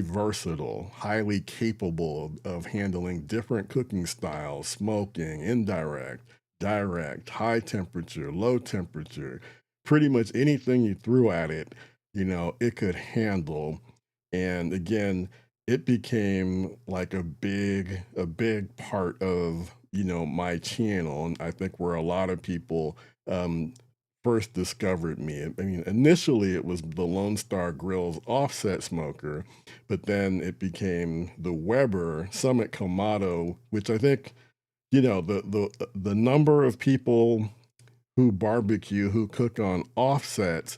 versatile, highly capable of handling different cooking styles, smoking, indirect, direct, high temperature, low temperature, pretty much anything you threw at it, it could handle. And again, it became like a big part of, my channel. And I think where a lot of people um, first discovered me. I mean, initially it was the Lone Star Grill's offset smoker, but then it became the Weber Summit Kamado, which I think, the number of people who barbecue, who cook on offsets,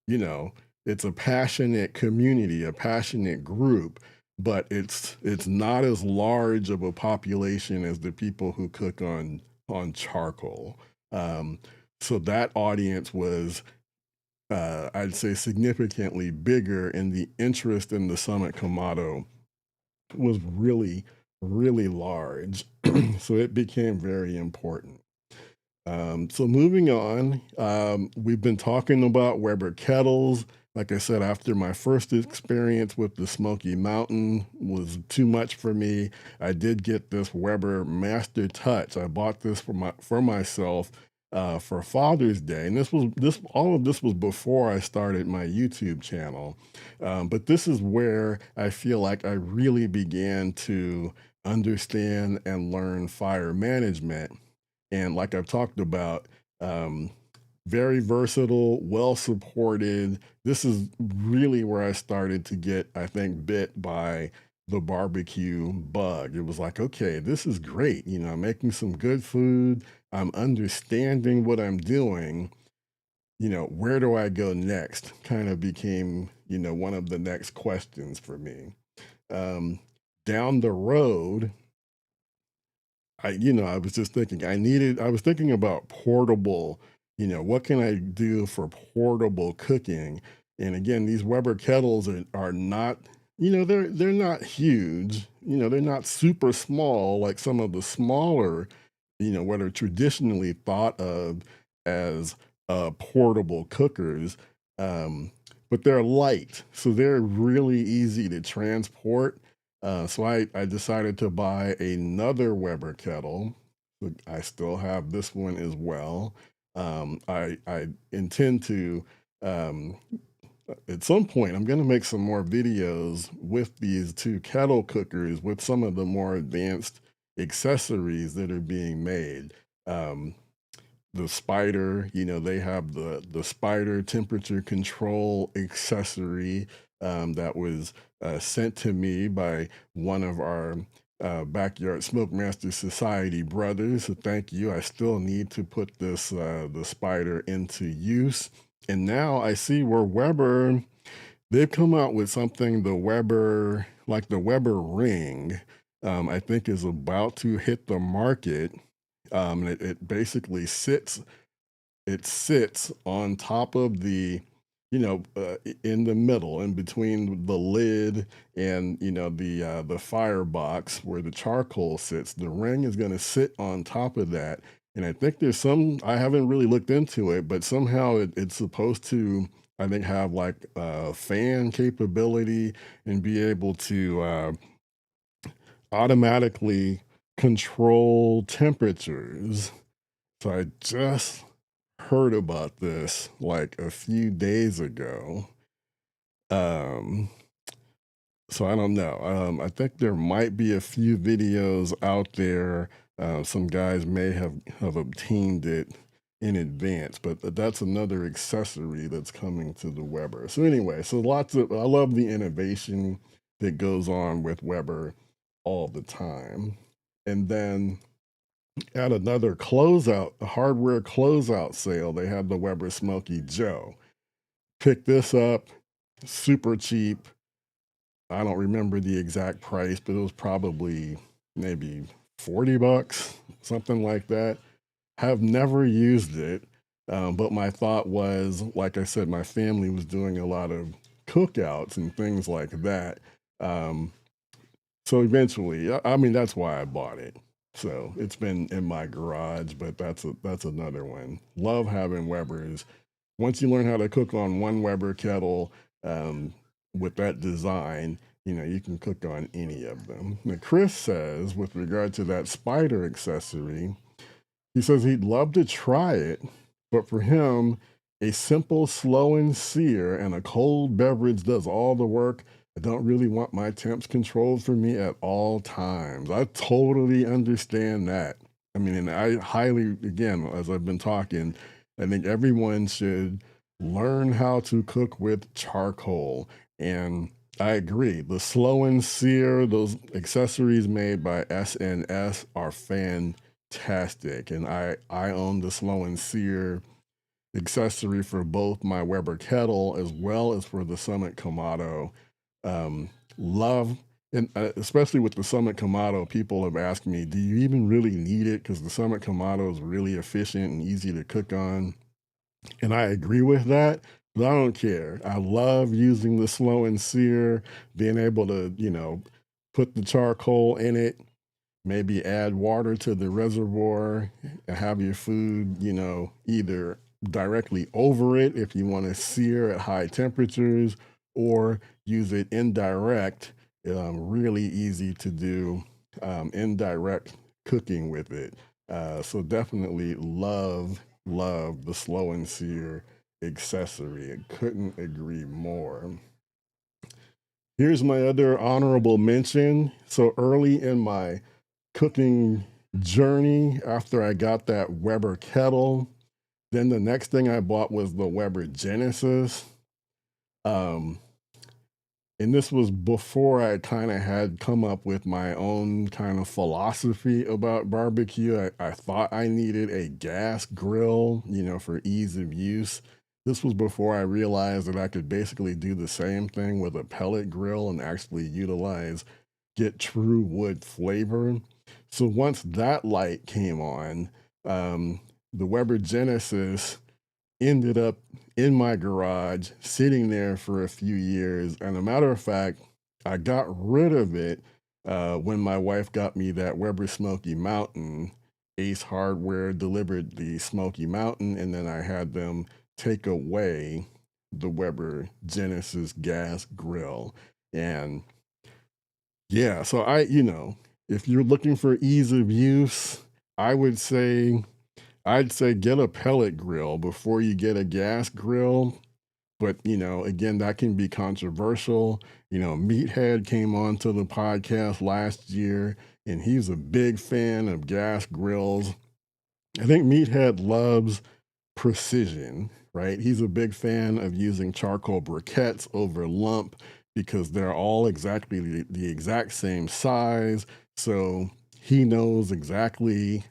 you know, it's a passionate community, a passionate group, but it's not as large of a population as the people who cook on charcoal. Um, so that audience was, I'd say, significantly bigger, and the interest in the Summit Kamado was really, really large. So it became very important. So moving on, we've been talking about Weber kettles. Like I said, after my first experience with the Smoky Mountain was too much for me, I did get this Weber Master Touch. I bought this for myself for Father's Day, and this all of this was before I started my YouTube channel. But this is where I feel like I really began to understand and learn fire management. And like I've talked about, um, very versatile, well supported. This is really where I started to get, I think, bit by the barbecue bug. It was like, okay, this is great. I'm making some good food. I'm understanding what I'm doing. Where do I go next? Kind of became, one of the next questions for me. Um, Down the road, I was just thinking I was thinking about portable, what can I do for portable cooking? And again, these Weber kettles are not, they're not huge, they're not super small like some of the smaller, what are traditionally thought of as portable cookers. Um, but they're light, so they're really easy to transport. So I decided to buy another Weber kettle. I still have this one as well. I intend to, um, at some point, I'm going to make some more videos with these two kettle cookers with some of the more advanced accessories that are being made. Um, the spider, they have the spider temperature control accessory that was sent to me by one of our backyard SmokeMaster Society brothers. So thank you. I still need to put this the spider into use. And now I see where Weber, they've come out with something, the Weber, like the Weber ring, I think is about to hit the market. It basically sits on top of in the middle, in between the lid and the firebox where the charcoal sits. The ring is going to sit on top of that, and I think there's some. I haven't really looked into it, but somehow it's supposed to, I think, have like fan capability and be able to automatically control temperatures. So I just heard about this like a few days ago. Um, so I don't know. I think there might be a few videos out there. Some guys may have obtained it in advance, but that's another accessory that's coming to the Weber. So anyway, so I love the innovation that goes on with Weber all the time. And then at another closeout, a hardware closeout sale, they had the Weber Smoky Joe. Picked this up, super cheap. I don't remember the exact price, but it was probably maybe 40 bucks, something like that. Have never used it, but my thought was, like I said, my family was doing a lot of cookouts and things like that. Um, So eventually, I mean, that's why I bought it. So it's been in my garage, but that's another one. Love having Weber's. Once you learn how to cook on one Weber kettle, um, with that design, you can cook on any of them. Now, Chris says, with regard to that spider accessory, he says he'd love to try it, but for him, a simple slow and sear and a cold beverage does all the work. I don't really want my temps controlled for me at all times. I totally understand that. I mean, and I highly, again, as I've been talking, I think everyone should learn how to cook with charcoal. And I agree. The slow and sear, those accessories made by SNS are fantastic. And I own the slow and sear accessory for both my Weber kettle as well as for the Summit Kamado. Love, and especially with the Summit Kamado, people have asked me, do you even really need it? Because the Summit Kamado is really efficient and easy to cook on. And I agree with that, but I don't care. I love using the slow and sear, being able to, put the charcoal in it, maybe add water to the reservoir and have your food, either directly over it if you want to sear at high temperatures or use it indirect. Really easy to do indirect cooking with it. So definitely love the slow and sear accessory. I couldn't agree more. Here's my other honorable mention. So early in my cooking journey, after I got that Weber kettle, then the next thing I bought was the Weber Genesis. Um, and this was before I kind of had come up with my own kind of philosophy about barbecue. I thought I needed a gas grill, for ease of use. This was before I realized that I could basically do the same thing with a pellet grill and actually get true wood flavor. So once that light came on, um, the Weber Genesis ended up in my garage, sitting there for a few years. And a matter of fact, I got rid of it when my wife got me that Weber Smoky Mountain. Ace Hardware delivered the Smoky Mountain, and then I had them take away the Weber Genesis gas grill. And yeah, so if you're looking for ease of use, I would say I'd say get a pellet grill before you get a gas grill. But, again, that can be controversial. Meathead came on to the podcast last year, and he's a big fan of gas grills. I think Meathead loves precision, right? He's a big fan of using charcoal briquettes over lump because they're all exactly the exact same size. So he knows exactly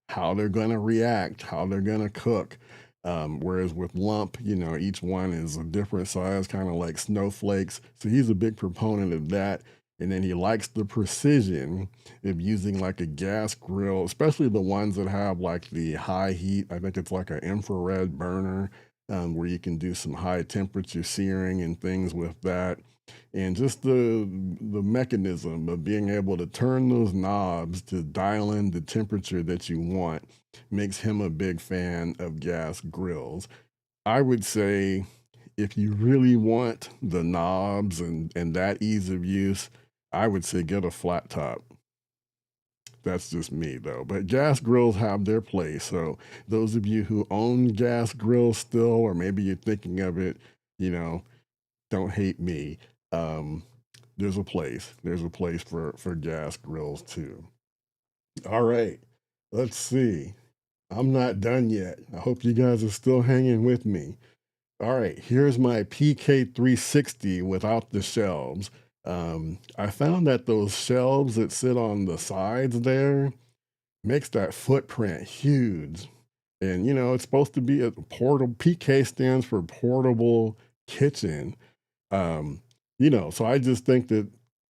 how they're going to react, how they're going to cook. Whereas with lump, each one is a different size, kind of like snowflakes. So he's a big proponent of that. And then he likes the precision of using like a gas grill, especially the ones that have like the high heat. I think it's like an infrared burner, where you can do some high temperature searing and things with that. And just the mechanism of being able to turn those knobs to dial in the temperature that you want makes him a big fan of gas grills. I would say if you really want the knobs and that ease of use, I would say get a flat top. That's just me though. But gas grills have their place. So those of you who own gas grills still, or maybe you're thinking of it, you know, don't hate me. Um, there's a place. There's a place for gas grills too. All right. Let's see. I'm not done yet. I hope you guys are still hanging with me. All right, here's my PK360 without the shelves. I found that those shelves that sit on the sides there makes that footprint huge. And it's supposed to be a portable. PK stands for portable kitchen. Um, so I just think that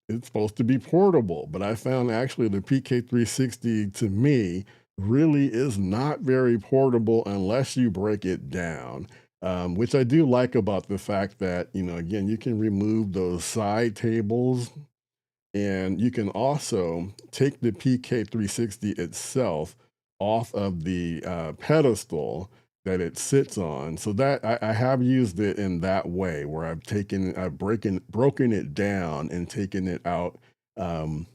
it's supposed to be portable, but I found actually the PK360 to me really is not very portable unless you break it down. Which I do like about the fact that, again, you can remove those side tables And you can also take the PK360 itself off of the pedestal that it sits on. So that I have used it in that way where broken it down and taken it out um,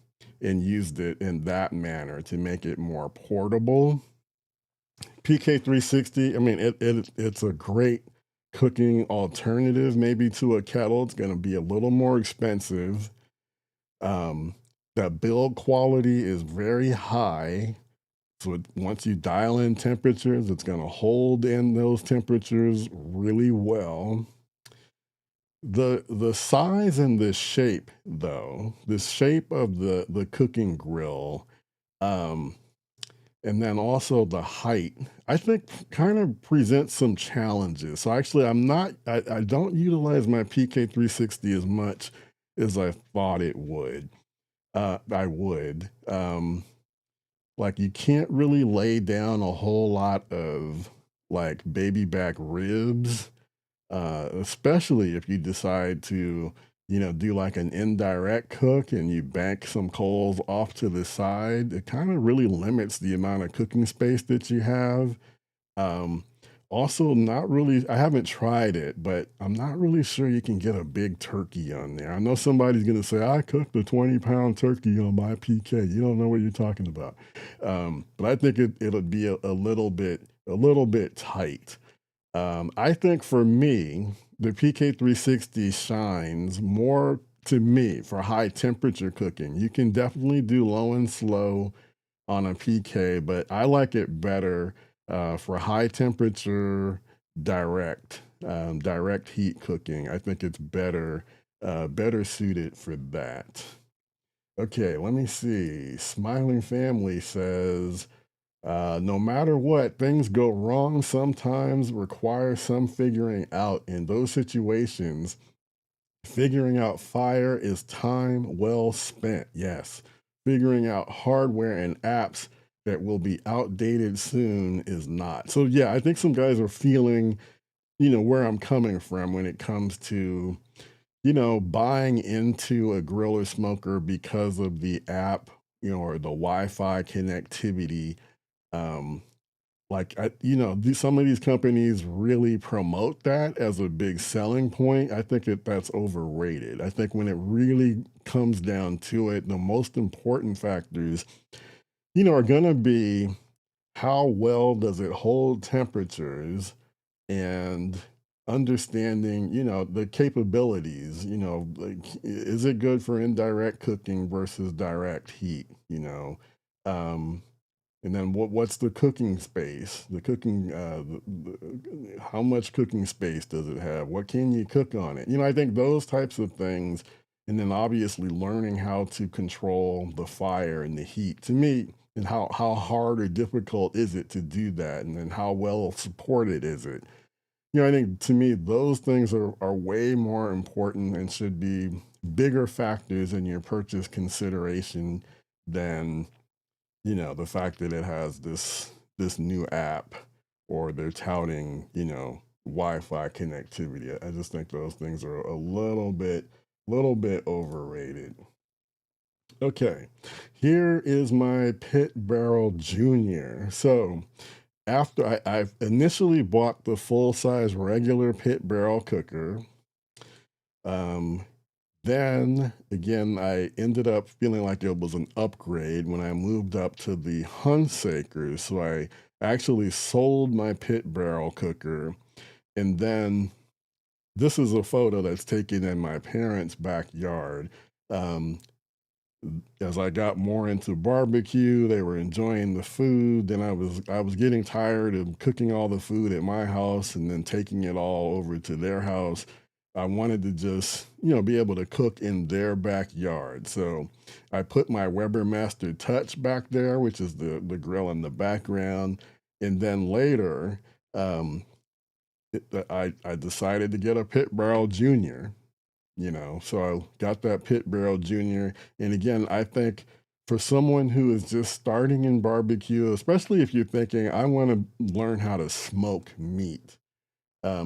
and used it in that manner to make it more portable. PK360, I mean, it's a great cooking alternative maybe to a kettle. It's going to be a little more expensive. um, the build quality is very high. So once you dial in temperatures, it's going to hold in those temperatures really well. The size and the shape, though, the shape of the cooking grill, um, and then also the height, I think kind of presents some challenges. So actually, I don't utilize my PK360 as much as I thought it would. I would. Like you can't really lay down a whole lot of like baby back ribs, especially if you decide to, do like an indirect cook and you bank some coals off to the side. It kind of really limits the amount of cooking space that you have. um, Also, not really, I haven't tried it, but I'm not really sure you can get a big turkey on there. I know somebody's going to say, I cooked a 20-pound turkey on my PK. You don't know what you're talking about. But I think it'll be a little bit tight. I think for me, the PK360 shines more to me for high temperature cooking. You can definitely do low and slow on a PK, but I like it better for high temperature, direct heat cooking. I think it's better suited for that. Okay, let me see. Smiling Family says, no matter what, things go wrong sometimes require some figuring out. In those situations, figuring out fire is time well spent. Yes. Figuring out hardware and apps that will be outdated soon is not. So, yeah, I think some guys are feeling, where I'm coming from when it comes to, buying into a grill or smoker because of the app, or the Wi Fi connectivity. Um, some of these companies really promote that as a big selling point. I think that's overrated. I think when it really comes down to it, the most important factors, are going to be how well does it hold temperatures and understanding, the capabilities, like is it good for indirect cooking versus direct heat, Um, and then what's the cooking space? The cooking, how much cooking space does it have? What can you cook on it? I think those types of things, and then obviously learning how to control the fire and the heat. To me, and how hard or difficult is it to do that, and then how well supported is it? I think to me those things are way more important and should be bigger factors in your purchase consideration than the fact that it has this new app or they're touting, Wi-Fi connectivity. I just think those things are a little bit overrated. Okay, here is my Pit Barrel Junior. So after I initially bought the full size regular pit barrel cooker, um, then again, I ended up feeling like it was an upgrade when I moved up to the Hunsakers. So I actually sold my pit barrel cooker. And then this is a photo that's taken in my parents' backyard. Um, as I got more into barbecue, they were enjoying the food. Then I was getting tired of cooking all the food at my house and then taking it all over to their house. I wanted to just, be able to cook in their backyard. So I put my Weber Master Touch back there, which is the grill in the background. And then later, um, I decided to get a Pit Barrel Junior. So I got that Pit Barrel Junior. And again, I think for someone who is just starting in barbecue, especially if you're thinking, I want to learn how to smoke meat.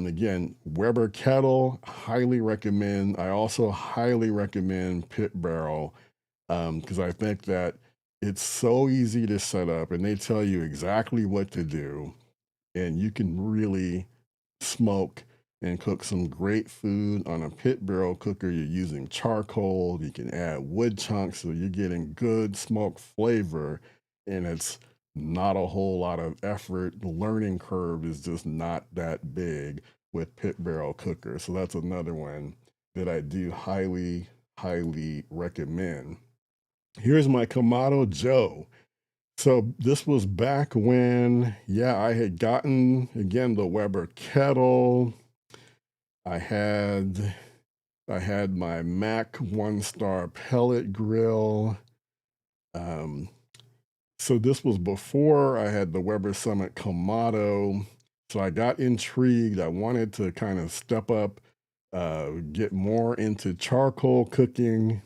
Again, Weber Kettle, highly recommend. I also highly recommend Pit Barrel. because I think that it's so easy to set up and they tell you exactly what to do, and you can really smoke and cook some great food on a pit barrel cooker. You're using charcoal, you can add wood chunks, so you're getting good smoke flavor, and it's not a whole lot of effort. The learning curve is just not that big with pit barrel cooker. So that's another one that I do highly recommend. Here's my Kamado Joe. So this was back when, yeah, I had gotten again the Weber kettle. I had I had my Mac 1 star pellet grill. Um, so this was before I had the Weber Summit Kamado. So I got intrigued. I wanted to kind of step up, get more into charcoal cooking.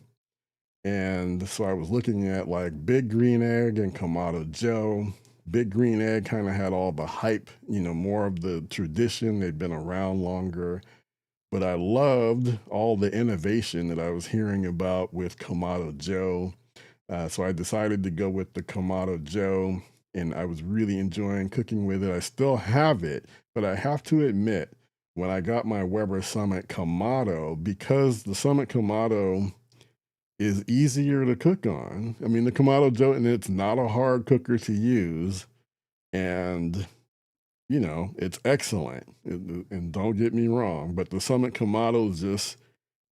And so I was looking at like Big Green Egg and Kamado Joe. Big Green Egg kind of had all the hype, more of the tradition. They'd been around longer. But I loved all the innovation that I was hearing about with Kamado Joe. So I decided to go with the Kamado Joe, and I was really enjoying cooking with it. I still have it, but I have to admit, when I got my Weber Summit Kamado, because the Summit Kamado is easier to cook on. I mean, the Kamado Joe, and it's not a hard cooker to use, and it's excellent. And don't get me wrong, but the Summit Kamado is just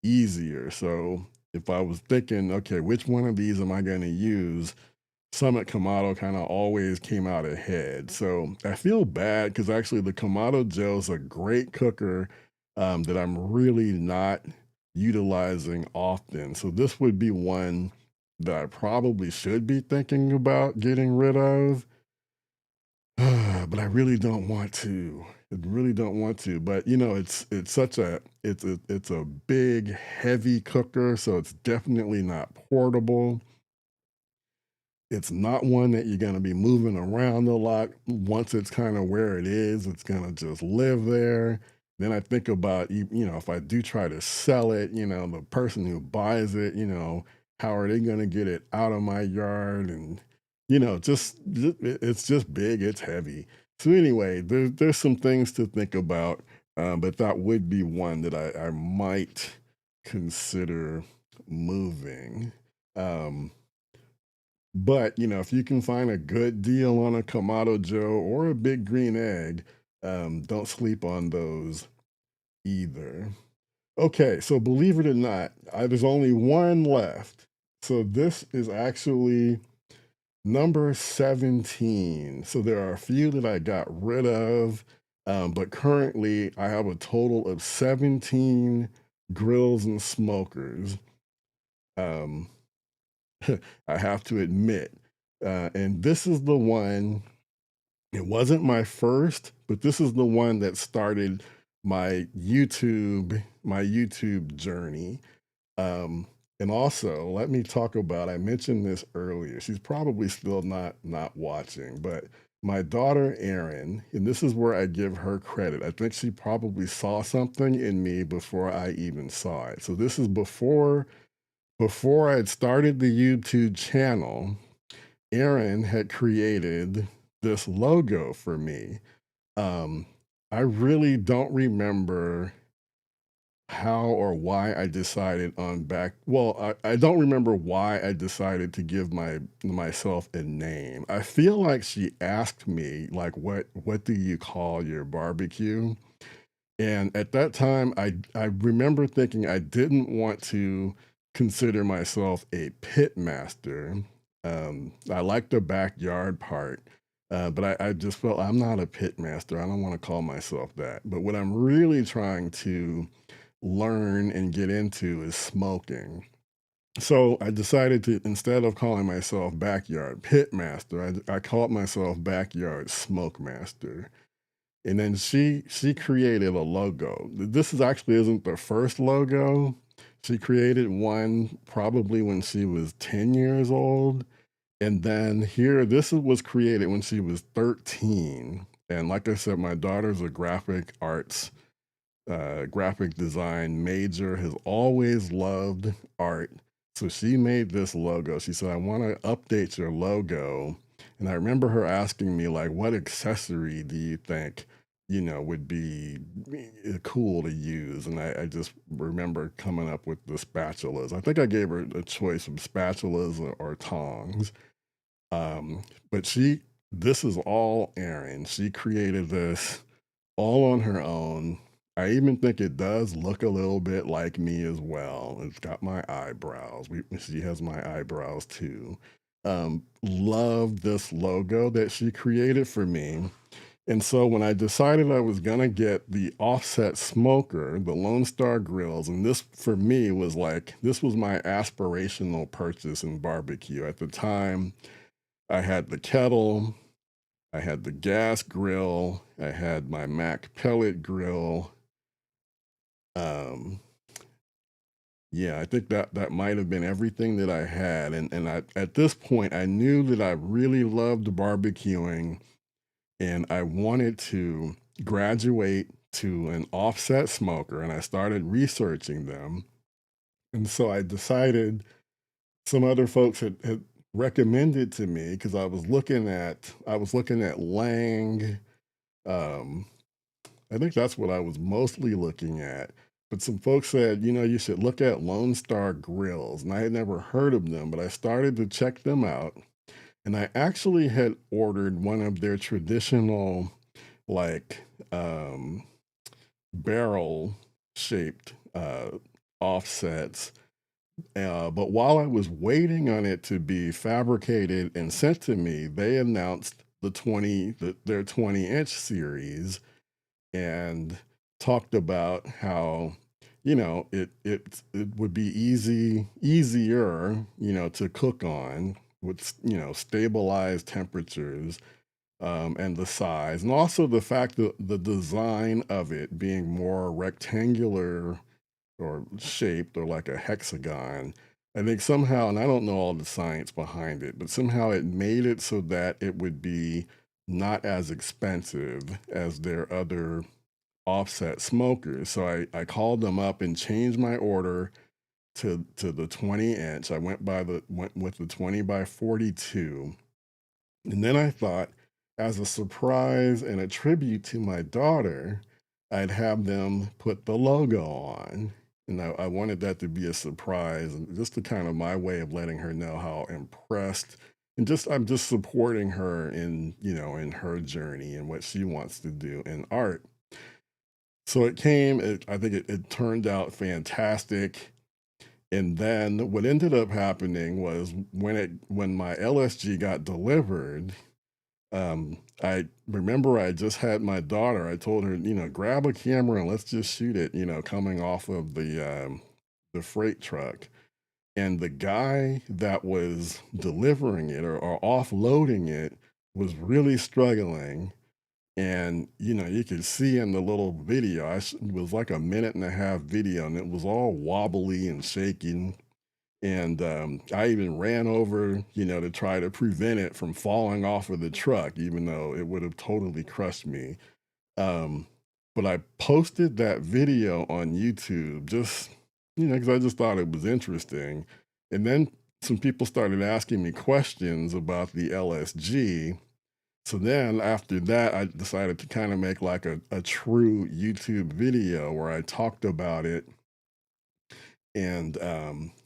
easier. So if I was thinking, okay, which one of these am I going to use? Summit Kamado kind of always came out ahead. So I feel bad because actually the Kamado Joe is a great cooker that I'm really not utilizing often. So this would be one that I probably should be thinking about getting rid of. But I really don't want to. I really don't want to. But it's such a big, heavy cooker, so it's definitely not portable. It's not one that you're going to be moving around a lot. Once it's kind of where it is, it's going to just live there. Then I think about, if I do try to sell it, the person who buys it, how are they going to get it out of my yard? And, it's just big, it's heavy. So anyway, there's some things to think about, but that would be one that I might consider moving. Um, but, if you can find a good deal on a Kamado Joe or a Big Green Egg, don't sleep on those either. Okay, so believe it or not, there's only one left. So this is actually number 17. So there are a few that I got rid of, but currently I have a total of 17 grills and smokers. Um, I have to admit. And this is the one, it wasn't my first, but this is the one that started my YouTube journey. Um, and also, let me talk about, I mentioned this earlier. She's probably still not watching, but my daughter Erin, and this is where I give her credit. I think she probably saw something in me before I even saw it. So this is before I had started the YouTube channel. Erin had created this logo for me. Um, I really don't remember how or why I decided on back. Well, I don't remember why I decided to give myself a name. I feel like she asked me, like, what do you call your barbecue? And at that time, I remember thinking I didn't want to consider myself a pit master. I like the backyard part, but I just felt I'm not a pit master. I don't want to call myself that. But what I'm really trying to learn and get into is smoking. So I decided to, instead of calling myself backyard pit master, I called myself backyard smoke master. And then she created a logo. This is actually isn't the first logo. She created one probably when she was 10 years old. And then here, was created when she was 13. And like I said, my daughter's a graphic design major, has always loved art. So she made this logo. She said, I want to update your logo. And I remember her asking me, like, what accessory do you think, would be cool to use? And I just remember coming up with the spatulas. I think I gave her a choice of spatulas or tongs. But this is all Erin. She created this all on her own. I even think it does look a little bit like me as well. It's got my eyebrows. She has my eyebrows too. Love this logo that she created for me. And so when I decided I was gonna get the offset smoker, the Lone Star grills, and this for me was like this was my aspirational purchase in barbecue. At the time, I had the kettle, I had the gas grill, I had my Mac pellet grill. Um, yeah, I think that might have been everything that I had, and at this point, I knew that I really loved barbecuing, and I wanted to graduate to an offset smoker, and I started researching them, and so I decided some other folks had recommended to me because I was looking at Lang. Um, I think that's what I was mostly looking at. But some folks said, you should look at Lone Star Grills. And I had never heard of them, but I started to check them out. And I actually had ordered one of their traditional, like, barrel shaped offsets. But while I was waiting on it to be fabricated and sent to me, they announced their 20-inch series and talked about how it would be easier to cook on with stabilized temperatures, and the size, and also the fact that the design of it being more rectangular or shaped or like a hexagon. I think somehow, and I don't know all the science behind it, but somehow it made it so that it would be not as expensive as their other offset smokers. So I called them up and changed my order to the 20-inch. I went with the 20 by 42. And then I thought, as a surprise and a tribute to my daughter, I'd have them put the logo on. And I wanted that to be a surprise and just to kind of my way of letting her know how impressed and just I'm just supporting her in her journey and what she wants to do in art. So I think it turned out fantastic. And then what ended up happening was when my LSG got delivered, I remember I just had my daughter. I told her, grab a camera and let's just shoot it, coming off of the freight truck. And the guy that was delivering it or offloading it was really struggling. And you could see in the little video, it was like a minute and a half video, and it was all wobbly and shaking. And I even ran over, to try to prevent it from falling off of the truck, even though it would have totally crushed me. Um, but I posted that video on YouTube just, because I just thought it was interesting. And then some people started asking me questions about the LSG. So then after that, I decided to kind of make like a true YouTube video where I talked about it, and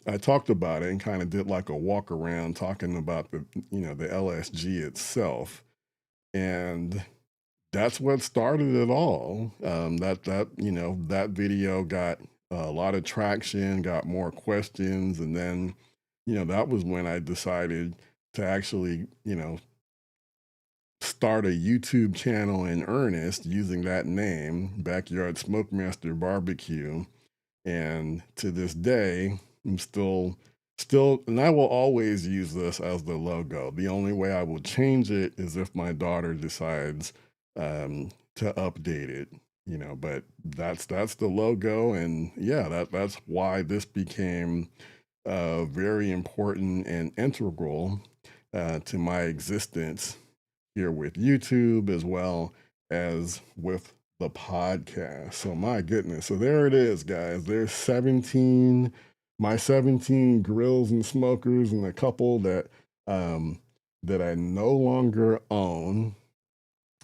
I talked about it and kind of did like a walk around talking about the LSG itself, and that's what started it all. That video got a lot of traction, got more questions, and then that was when I decided to actually start a YouTube channel in earnest using that name, Backyard Smokemaster Barbecue. And to this day, I'm and I will always use this as the logo. The only way I will change it is if my daughter decides to update it, but that's the logo. And yeah, that's why this became very important and integral to my existence here with YouTube as well as with the podcast. So my goodness. So there it is, guys. There's 17 my 17 grills and smokers and a couple um, that I no longer own.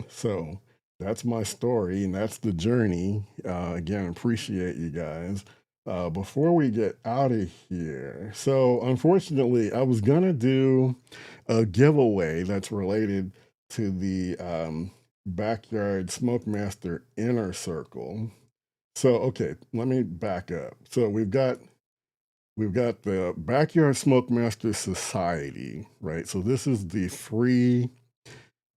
So that's my story and that's the journey. Again, appreciate you guys. Before we get out of here, so unfortunately, I was gonna do a giveaway that's related to the Backyard SmokeMaster Inner Circle. So okay, let me back up. So we've got the Backyard SmokeMaster Society, right? So this is the free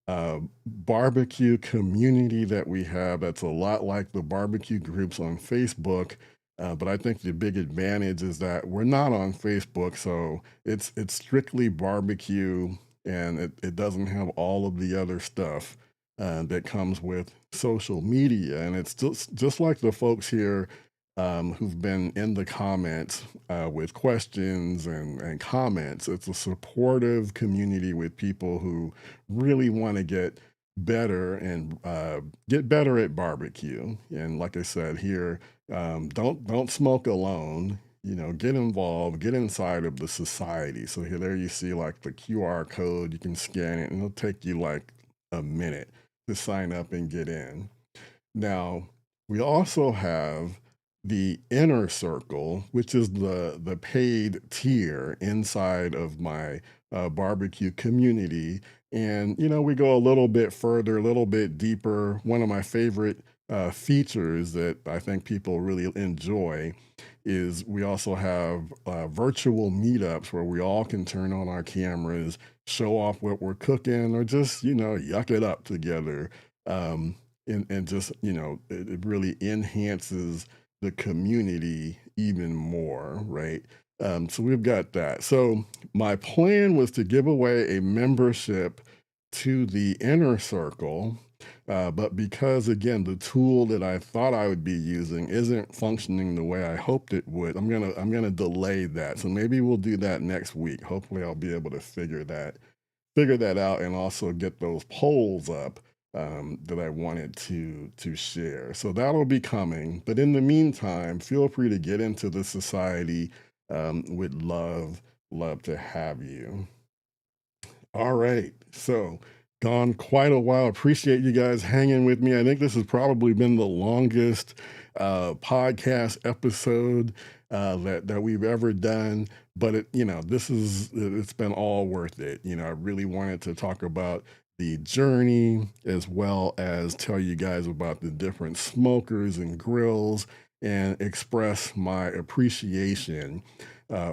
barbecue community that we have that's a lot like the barbecue groups on Facebook. But I think the big advantage is that we're not on Facebook, so it's strictly barbecue, and it doesn't have all of the other stuff that comes with social media. And it's just like the folks here who've been in the comments with questions and comments. It's a supportive community with people who really want to get better at barbecue. And like I said here, don't smoke alone. You know, get involved, get inside of the society. So here, there you see like the QR code. You can scan it, and it'll take you like a minute to sign up and get in. Now, we also have the inner circle, which is the paid tier inside of my barbecue community. And you know, we go a little bit further, a little bit deeper. One of my favorite features that I think people really enjoy is we also have virtual meetups where we all can turn on our cameras, show off what we're cooking, or just yuck it up together. Um, and just it really enhances the community even more, right? So we've got that. So my plan was to give away a membership to the inner circle, but because again the tool that I thought I would be using isn't functioning the way I hoped it would, I'm gonna delay that. So maybe we'll do that next week. Hopefully I'll be able to figure that out and also get those polls up that I wanted to share. So that'll be coming. But in the meantime, feel free to get into the society. Would love to have you. All right. So, gone quite a while. Appreciate you guys hanging with me. I think this has probably been the longest podcast episode that we've ever done. But it's been all worth it. I really wanted to talk about the journey as well as tell you guys about the different smokers and grills and express my appreciation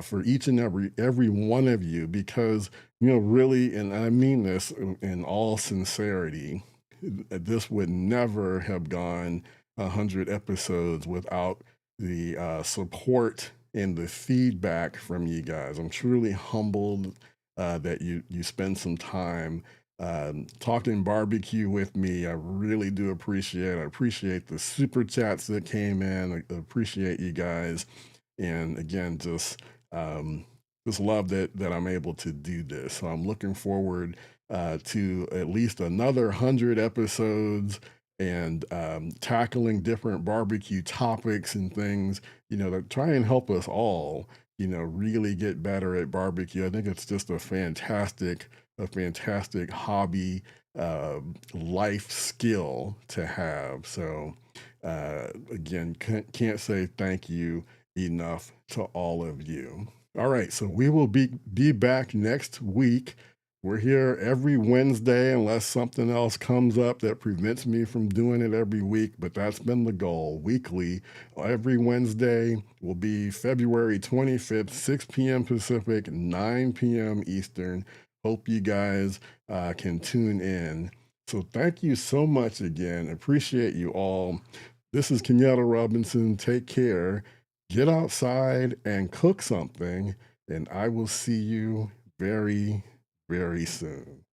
for each and every one of you because really, and I mean this in all sincerity, this would never have gone 100 episodes without the support and the feedback from you guys. I'm truly humbled that you spend some time talking barbecue with me. I really do appreciate it. I appreciate the super chats that came in. I appreciate you guys. And again, just love that I'm able to do this. So I'm looking forward to at least another 100 episodes and tackling different barbecue topics and things, to try and help us all, really get better at barbecue. I think it's just a fantastic hobby, life skill to have. So again, can't say thank you enough to all of you. All right, so we will be back next week. We're here every Wednesday unless something else comes up that prevents me from doing it every week, but that's been the goal. Weekly, every Wednesday will be February 25th, 6 p.m. Pacific, 9 p.m. Eastern. Hope you guys can tune in. So thank you so much again. Appreciate you all. This is Kenyatta Robinson. Take care. Get outside and cook something, and I will see you very, very soon.